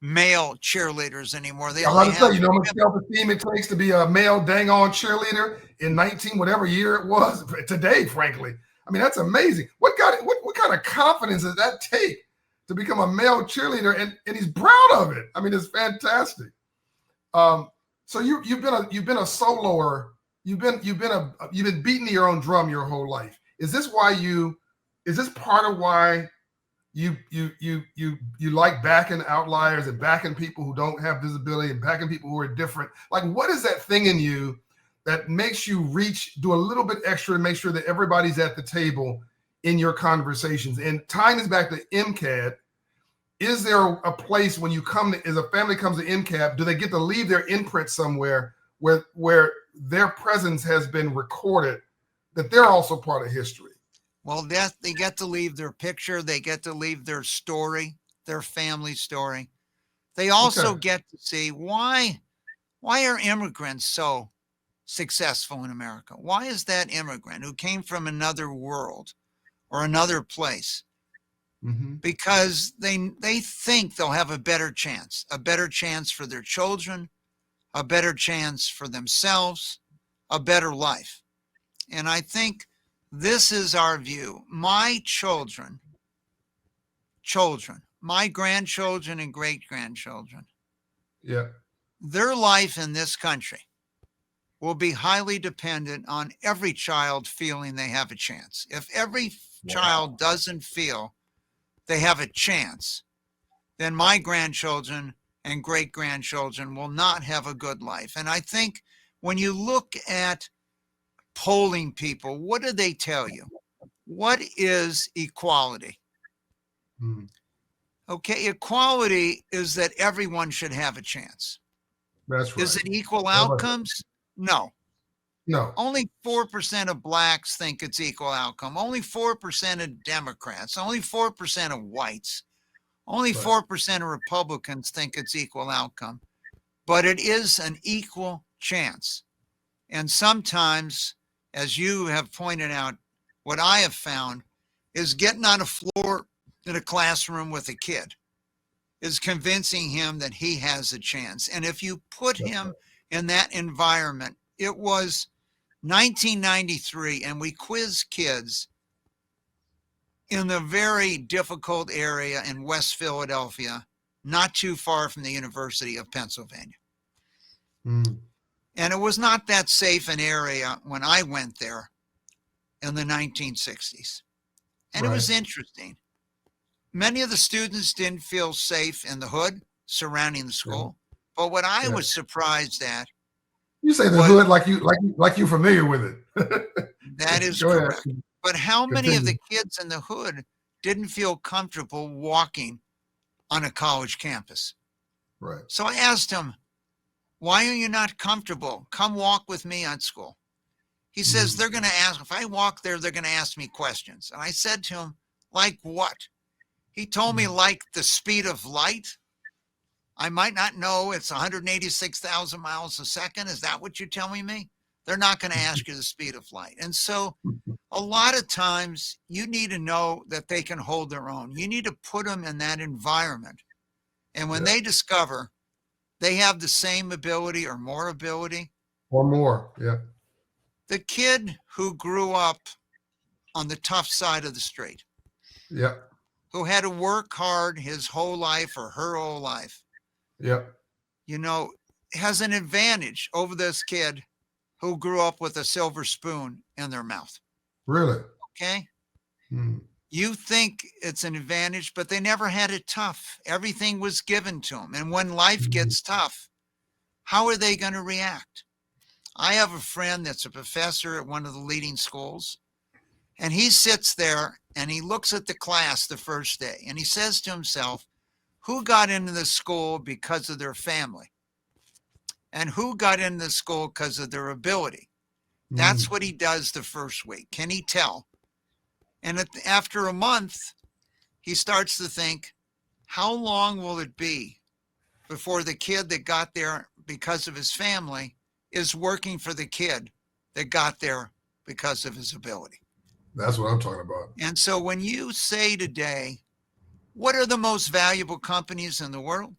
male cheerleaders anymore. They I'm only about to say, have you know how much self-esteem it takes to be a male dang on cheerleader in 19 whatever year it was today, frankly. I mean, that's amazing. What kind of confidence does that take to become a male cheerleader? And he's proud of it. I mean, it's fantastic. So you've been a soloer. You've been beating your own drum your whole life. Is this part of why you like backing outliers and backing people who don't have visibility and backing people who are different? Like, what is that thing in you that makes you do a little bit extra to make sure that everybody's at the table in your conversations? And tying this back to MCAD, is there a place when as a family comes to MCAD, do they get to leave their imprint somewhere where their presence has been recorded, that they're also part of history? Well, they get to leave their picture. They get to leave their story, their family story. They also get to see why are immigrants so successful in America? Why is that immigrant who came from another world or another place? Mm-hmm. Because they think they'll have a better chance for their children, a better chance for themselves, a better life. And I think this is our view. My children, my grandchildren and great-grandchildren, yeah, their life in this country will be highly dependent on every child feeling they have a chance. If every child doesn't feel they have a chance, then my grandchildren and great-grandchildren will not have a good life. And I think when you look at polling people, what do they tell you? What is equality? Okay, equality is that everyone should have a chance. That's right. Is it equal outcomes? No. Only 4% of blacks think it's equal outcome. Only 4% of Democrats, only 4% of whites, only 4% of Republicans think it's equal outcome. But it is an equal chance. And sometimes, as you have pointed out, what I have found is getting on a floor in a classroom with a kid is convincing him that he has a chance. And if you put him in that environment, it was 1993, and we quizzed kids in the very difficult area in West Philadelphia, not too far from the University of Pennsylvania. And it was not that safe an area when I went there in the 1960s. And it was interesting. Many of the students didn't feel safe in the hood surrounding the school. But what I was surprised at, you say the hood like you're familiar with it. That is correct. But how many of the kids in the hood didn't feel comfortable walking on a college campus? Right. So I asked him, why are you not comfortable? Come walk with me at school. He says, they're going to ask, if I walk there, they're going to ask me questions. And I said to him, like what? He told me, like the speed of light. I might not know it's 186,000 miles a second. Is that what you're telling me? They're not going to ask you the speed of light. And so a lot of times you need to know that they can hold their own. You need to put them in that environment. And when they discover they have the same ability or more ability. Or more, The kid who grew up on the tough side of the street. Who had to work hard his whole life or her whole life. You know, has an advantage over this kid who grew up with a silver spoon in their mouth. Really? Okay. You think it's an advantage, but they never had it tough. Everything was given to them. And when life gets tough, how are they going to react? I have a friend that's a professor at one of the leading schools, and he sits there and he looks at the class the first day and he says to himself, who got into the school because of their family? And who got into the school because of their ability? That's what he does the first week. Can he tell? And after a month, he starts to think, how long will it be before the kid that got there because of his family is working for the kid that got there because of his ability. That's what I'm talking about. And so when you say today, what are the most valuable companies in the world?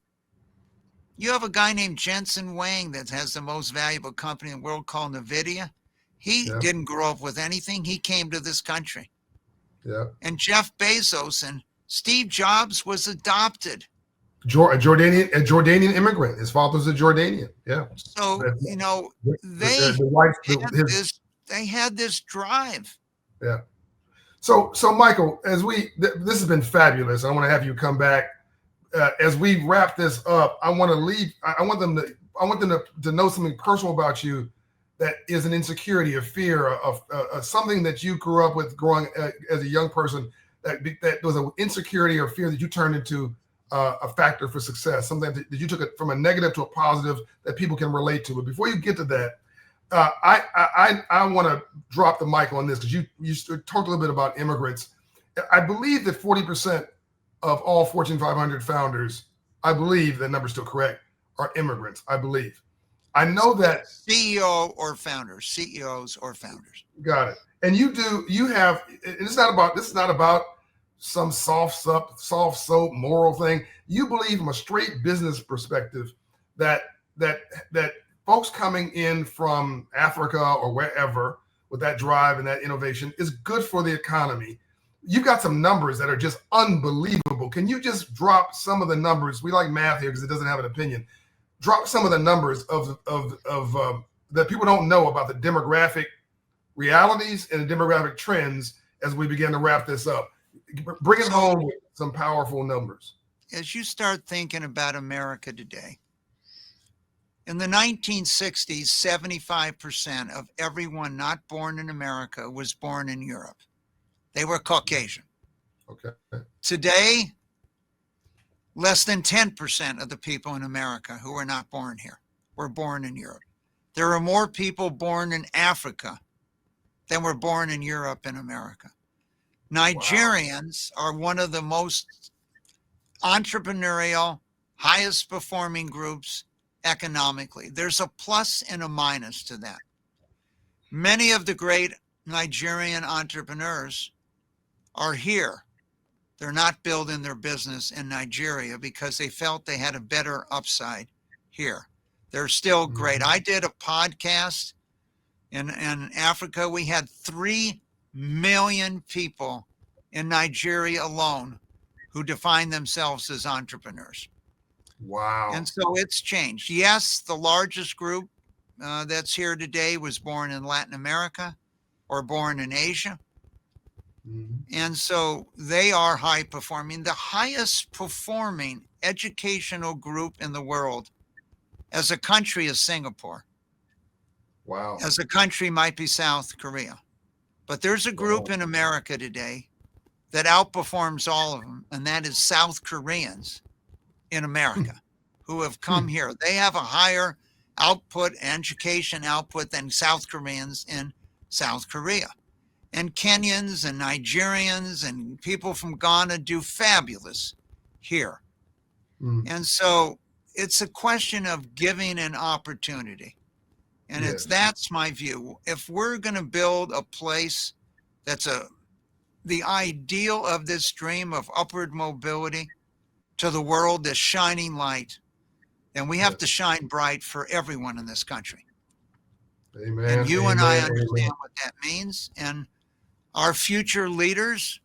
You have a guy named Jensen Huang that has the most valuable company in the world called NVIDIA. He Yeah. didn't grow up with anything. He came to this country. Yeah. And Jeff Bezos and Steve Jobs was adopted. A Jordanian immigrant. His father's a Jordanian. Yeah. So, you know, they had this drive. Yeah. So Micheal, this has been fabulous. I want to have you come back as we wrap this up. I want them to know something personal about you that is an insecurity, a fear, of something that you grew up with growing as a young person that was an insecurity or fear that you turned into a factor for success, something that you took it from a negative to a positive that people can relate to. But before you get to that, I want to drop the mic on this because you talked a little bit about immigrants. I believe that 40% of all Fortune 500 founders, I believe that number is still correct, are immigrants. I believe. I know that CEO or founders, CEOs or founders. Got it. And you have. This is not about some soft soap moral thing. You believe from a straight business perspective that folks coming in from Africa or wherever with that drive and that innovation is good for the economy. You've got some numbers that are just unbelievable. Can you just drop some of the numbers? We like math here because it doesn't have an opinion. Drop some of the numbers of that people don't know about the demographic realities and the demographic trends as we begin to wrap this up. Bring it home with some powerful numbers. As you start thinking about America today, in the 1960s, 75% of everyone not born in America was born in Europe. They were Caucasian. Okay. Today, less than 10% of the people in America who are not born here were born in Europe. There are more people born in Africa than were born in Europe and America. Nigerians are one of the most entrepreneurial, highest performing groups economically. There's a plus and a minus to that. Many of the great Nigerian entrepreneurs are here. They're not building their business in Nigeria because they felt they had a better upside here. They're still great. I did a podcast in Africa. We had 3 million people in Nigeria alone who define themselves as entrepreneurs. Wow. And so it's changed. Yes, the largest group that's here today was born in Latin America or born in Asia. And so they are high performing. The highest performing educational group in the world as a country is Singapore. Wow. As a country might be South Korea. But there's a group in America today that outperforms all of them, and that is South Koreans in America who have come here. They have a higher output, education output than South Koreans in South Korea. And Kenyans and Nigerians and people from Ghana do fabulous here. And so it's a question of giving an opportunity. And that's my view. If we're going to build a place that's the ideal of this dream of upward mobility to the world, this shining light, then we have to shine bright for everyone in this country. Amen. And you and I understand what that means. And our future leaders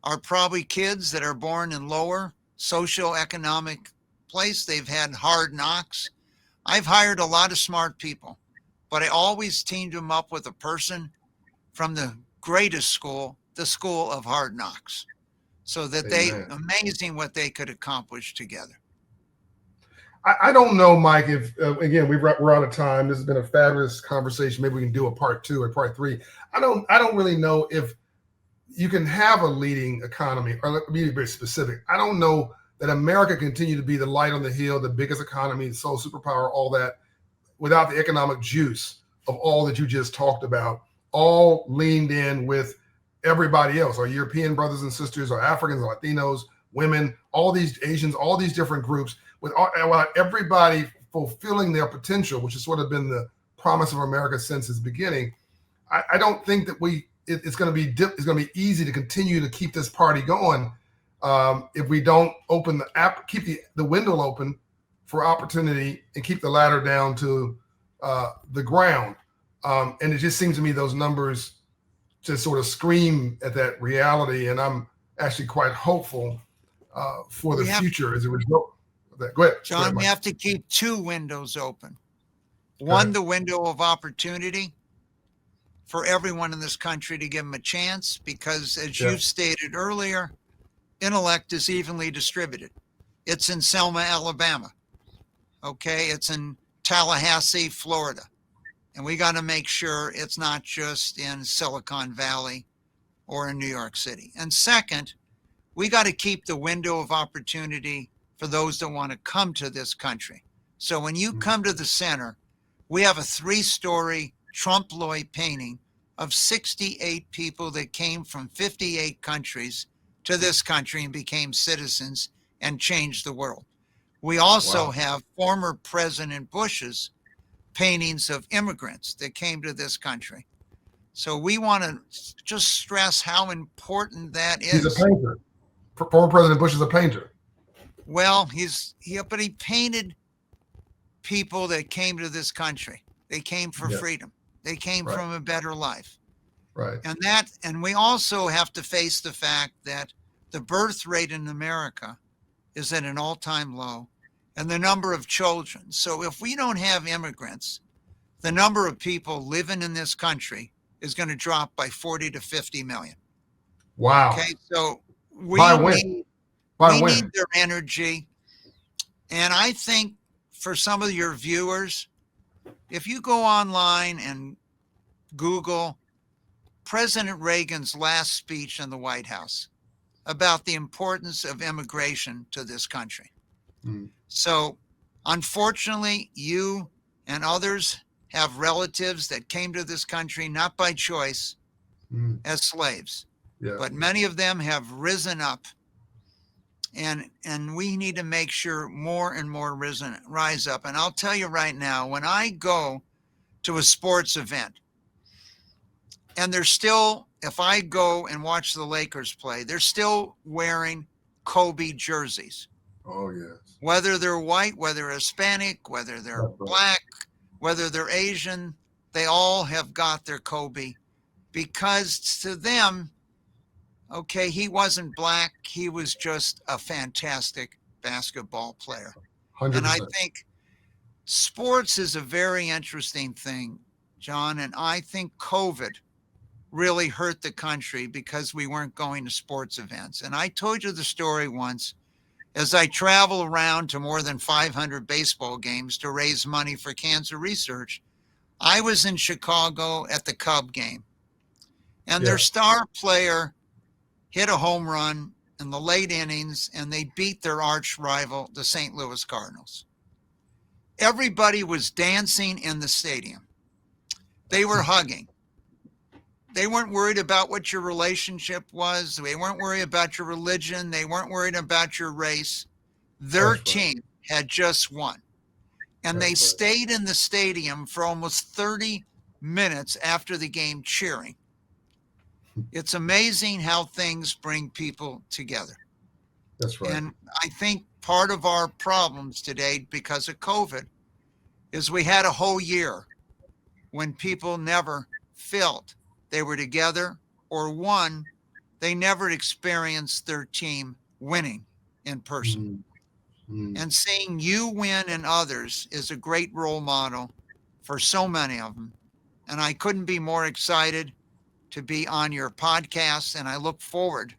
are probably kids that are born in lower socioeconomic place. They've had hard knocks. I've hired a lot of smart people, but I always teamed them up with a person from the greatest school, the school of hard knocks, so that amazing what they could accomplish together. I don't know, Mike, if again we're out of time. This has been a fabulous conversation. Maybe we can do a part 2 or part 3. I don't really know if you can have a leading economy, or let me be very specific. I don't know that America continue to be the light on the hill, the biggest economy, the sole superpower, all that, without the economic juice of all that you just talked about, all leaned in with everybody else, our European brothers and sisters, our Africans, our Latinos, women, all these Asians, all these different groups, with everybody fulfilling their potential, which has sort of been the promise of America since its beginning. I don't think that it's going to be easy to continue to keep this party going if we don't open keep the window open for opportunity and keep the ladder down to the ground. And it just seems to me those numbers just sort of scream at that reality. And I'm actually quite hopeful for the future as a result of that. Go ahead, John. We have to keep two windows open. One, the window of opportunity for everyone in this country to give them a chance, because as you stated earlier, intellect is evenly distributed. It's in Selma, Alabama. Okay, it's in Tallahassee, Florida. And we got to make sure it's not just in Silicon Valley or in New York City. And second, we got to keep the window of opportunity for those that want to come to this country. So when you come to the center, we have a 3-story trompe l'oeil painting of 68 people that came from 58 countries to this country and became citizens and changed the world. We also have former President Bush's paintings of immigrants that came to this country. So we want to just stress how important that is. He's a painter. Former President Bush is a painter. Well, but he painted people that came to this country. They came for freedom. They came from a better life. Right. And we also have to face the fact that the birth rate in America is at an all-time low, and the number of children. So if we don't have immigrants, the number of people living in this country is going to drop by 40 to 50 million. Wow. Okay, so we need their energy. And I think for some of your viewers, if you go online and Google President Reagan's last speech in the White House about the importance of immigration to this country. So unfortunately, you and others have relatives that came to this country not by choice as slaves, but many of them have risen up, and we need to make sure more and more rise up. And I'll tell you right now, when I go to a sports event, and they're still, if I go and watch the Lakers play, they're still wearing Kobe jerseys. Oh, yes. Whether they're white, whether they're Hispanic, whether they're black, whether they're Asian, they all have got their Kobe, because to them, okay, he wasn't black. He was just a fantastic basketball player. 100%. And I think sports is a very interesting thing, John. And I think COVID really hurt the country because we weren't going to sports events. And I told you the story once, as I travel around to more than 500 baseball games to raise money for cancer research. I was in Chicago at the Cub game, and their star player hit a home run in the late innings, and they beat their arch rival, the St. Louis Cardinals. Everybody was dancing in the stadium. They were hugging. They weren't worried about what your relationship was. They weren't worried about your religion. They weren't worried about your race. Their team had just won. And they stayed in the stadium for almost 30 minutes after the game cheering. It's amazing how things bring people together. That's right. And I think part of our problems today because of COVID is we had a whole year when people never felt they were together, or one, they never experienced their team winning in person. And seeing you win and others is a great role model for so many of them. And I couldn't be more excited to be on your podcast, and I look forward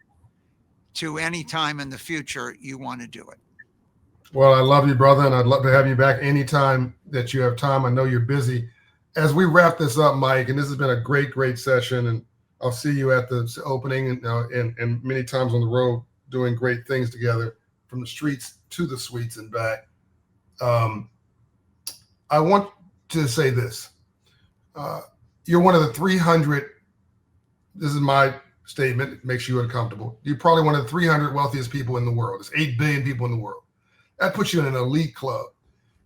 to any time in the future you want to do it. Well, I love you, brother, and I'd love to have you back anytime that you have time. I know you're busy. As we wrap this up, Mike, and this has been a great, great session, and I'll see you at the opening and many times on the road doing great things together from the streets to the suites and back. I want to say this. You're one of the 300, this is my statement, it makes you uncomfortable. You're probably one of the 300 wealthiest people in the world. There's 8 billion people in the world. That puts you in an elite club.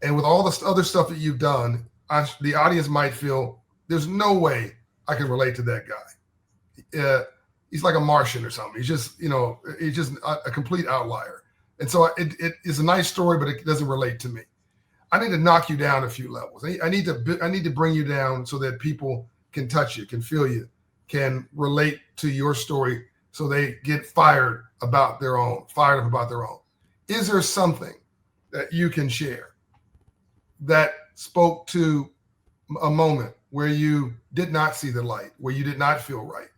And with all the other stuff that you've done, the audience might feel there's no way I can relate to that guy. He's like a Martian or something. He's just, he's just a complete outlier. And so it is a nice story, but it doesn't relate to me. I need to knock you down a few levels. I need to bring you down so that people can touch you, can feel you, can relate to your story, so they get fired up about their own. Is there something that you can share that spoke to a moment where you did not see the light, where you did not feel right,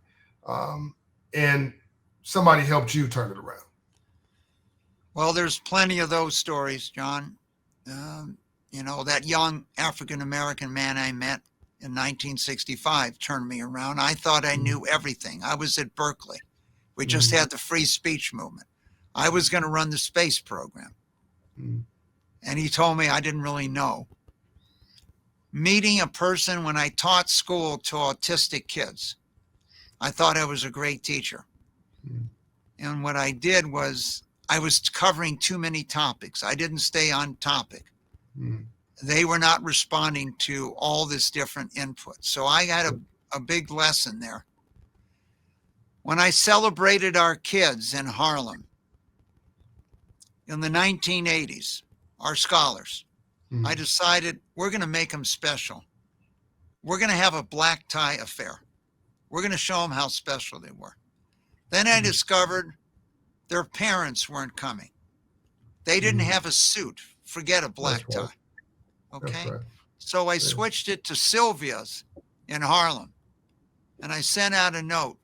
and somebody helped you turn it around? Well, there's plenty of those stories, John. That young African-American man I met in 1965 turned me around. I thought I knew everything. I was at Berkeley. We just had the free speech movement. I was going to run the space program. And he told me I didn't really know. Meeting a person when I taught school to autistic kids, I thought I was a great teacher. And what I did was I was covering too many topics. I didn't stay on topic. They were not responding to all this different input. So I got a big lesson there. When I celebrated our kids in Harlem in the 1980s, our scholars, I decided we're going to make them special. We're going to have a black tie affair. We're going to show them how special they were. Then I discovered their parents weren't coming. They didn't have a suit. Forget a black tie. Okay. Right. So I switched it to Sylvia's in Harlem. And I sent out a note.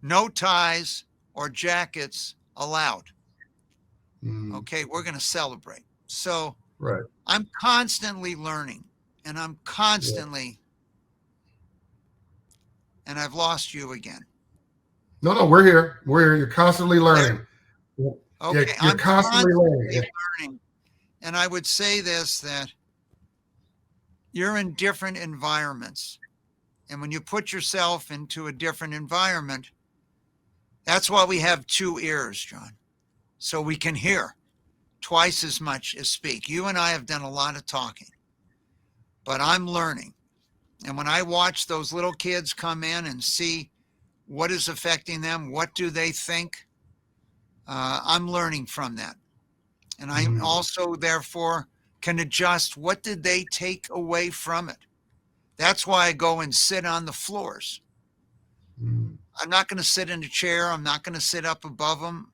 No ties or jackets allowed. Okay. We're going to celebrate. So I'm constantly learning, and I'm constantly, and I've lost you again. No, we're here. You're constantly learning. Okay. You're constantly learning. And I would say this, that you're in different environments. And when you put yourself into a different environment, that's why we have two ears, John. So we can hear twice as much as speak. You and I have done a lot of talking, but I'm learning. And when I watch those little kids come in and see what is affecting them, what do they think, I'm learning from that. And I also, therefore, can adjust what did they take away from it. That's why I go and sit on the floors. I'm not going to sit in a chair. I'm not going to sit up above them.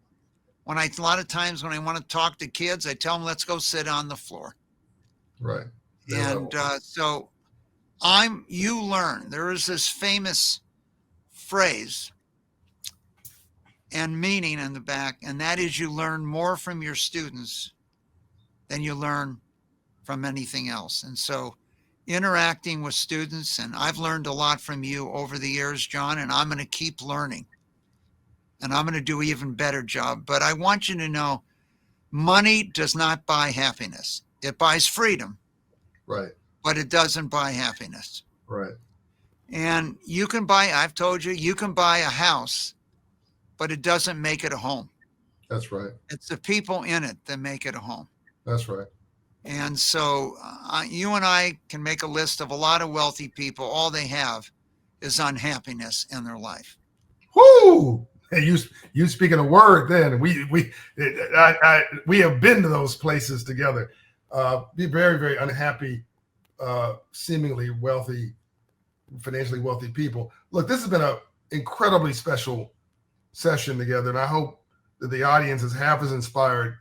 A lot of times when I want to talk to kids, I tell them, let's go sit on the floor. Right. And so you learn. There is this famous phrase and meaning in the back, and that is you learn more from your students than you learn from anything else. And so interacting with students, and I've learned a lot from you over the years, John, and I'm going to keep learning. And I'm going to do an even better job. But I want you to know, money does not buy happiness. It buys freedom. Right. But it doesn't buy happiness. Right. And I've told you, you can buy a house, but it doesn't make it a home. That's right. It's the people in it that make it a home. That's right. And so you and I can make a list of a lot of wealthy people. All they have is unhappiness in their life. Whoo! Hey, you speaking a word then. We have been to those places together. Be very, very unhappy, seemingly wealthy, financially wealthy people. Look, this has been an incredibly special session together, and I hope that the audience is half as inspired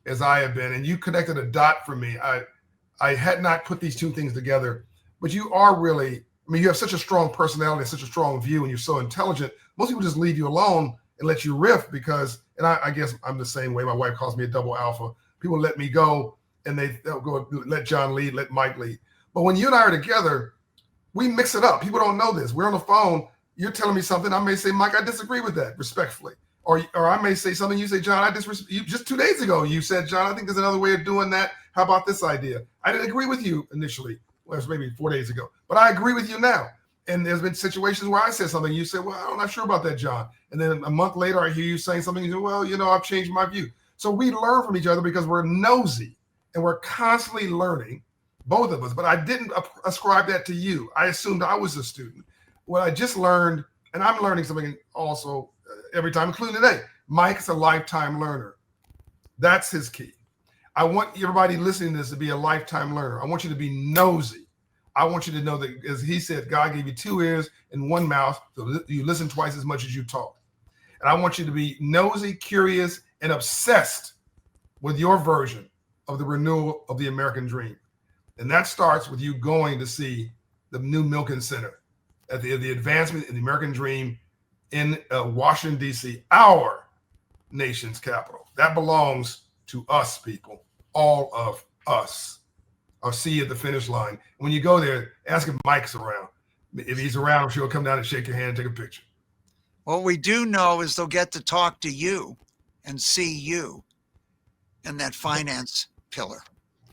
as I have been. And you connected a dot for me. I had not put these two things together, but you are really, you have such a strong personality, such a strong view, and you're so intelligent. Most people just leave you alone and let you riff because, and I guess I'm the same way. My wife calls me a double alpha. People let me go and they'll go let John lead, let Mike lead. But when you and I are together, we mix it up. People don't know this. We're on the phone. You're telling me something. I may say, Mike, I disagree with that respectfully. Or I may say something. You say, John, you just 2 days ago, you said, John, I think there's another way of doing that. How about this idea? I didn't agree with you initially. Well, it was maybe 4 days ago, but I agree with you now. And there's been situations where I said something. You said, well, I'm not sure about that, John. And then a month later, I hear you saying something. You say, well, I've changed my view. So we learn from each other because we're nosy and we're constantly learning both of us, but I didn't ascribe that to you. I assumed I was a student. What I just learned, and I'm learning something also every time, including today, Mike's a lifetime learner. That's his key. I want everybody listening to this to be a lifetime learner. I want you to be nosy. I want you to know that, as he said, God gave you 2 ears and 1 mouth, so you listen twice as much as you talk. And I want you to be nosy, curious, and obsessed with your version of the renewal of the American dream. And that starts with you going to see the new Milken Center at the advancement in the American dream in Washington, D.C., our nation's capital. That belongs to us, people, all of us. I'll see you at the finish line. When you go there, ask if Mike's around. If he's around, I'm sure he'll come down and shake your hand and take a picture. What we do know is they'll get to talk to you and see you in that finance pillar.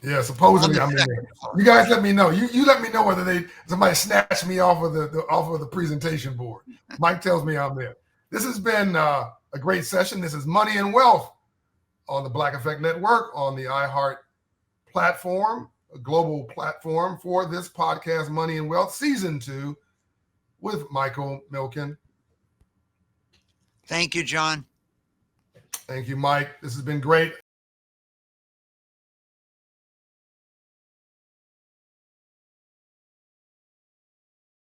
Yeah, supposedly I'm in there. You guys let me know. You let me know whether somebody snatched me off of the presentation board. Mike tells me I'm there. This has been a great session. This is Money and Wealth on the Black Effect Network, on the iHeart platform, a global platform for this podcast, Money and Wealth, Season 2, with Micheal Milken. Thank you, John. Thank you, Mike. This has been great.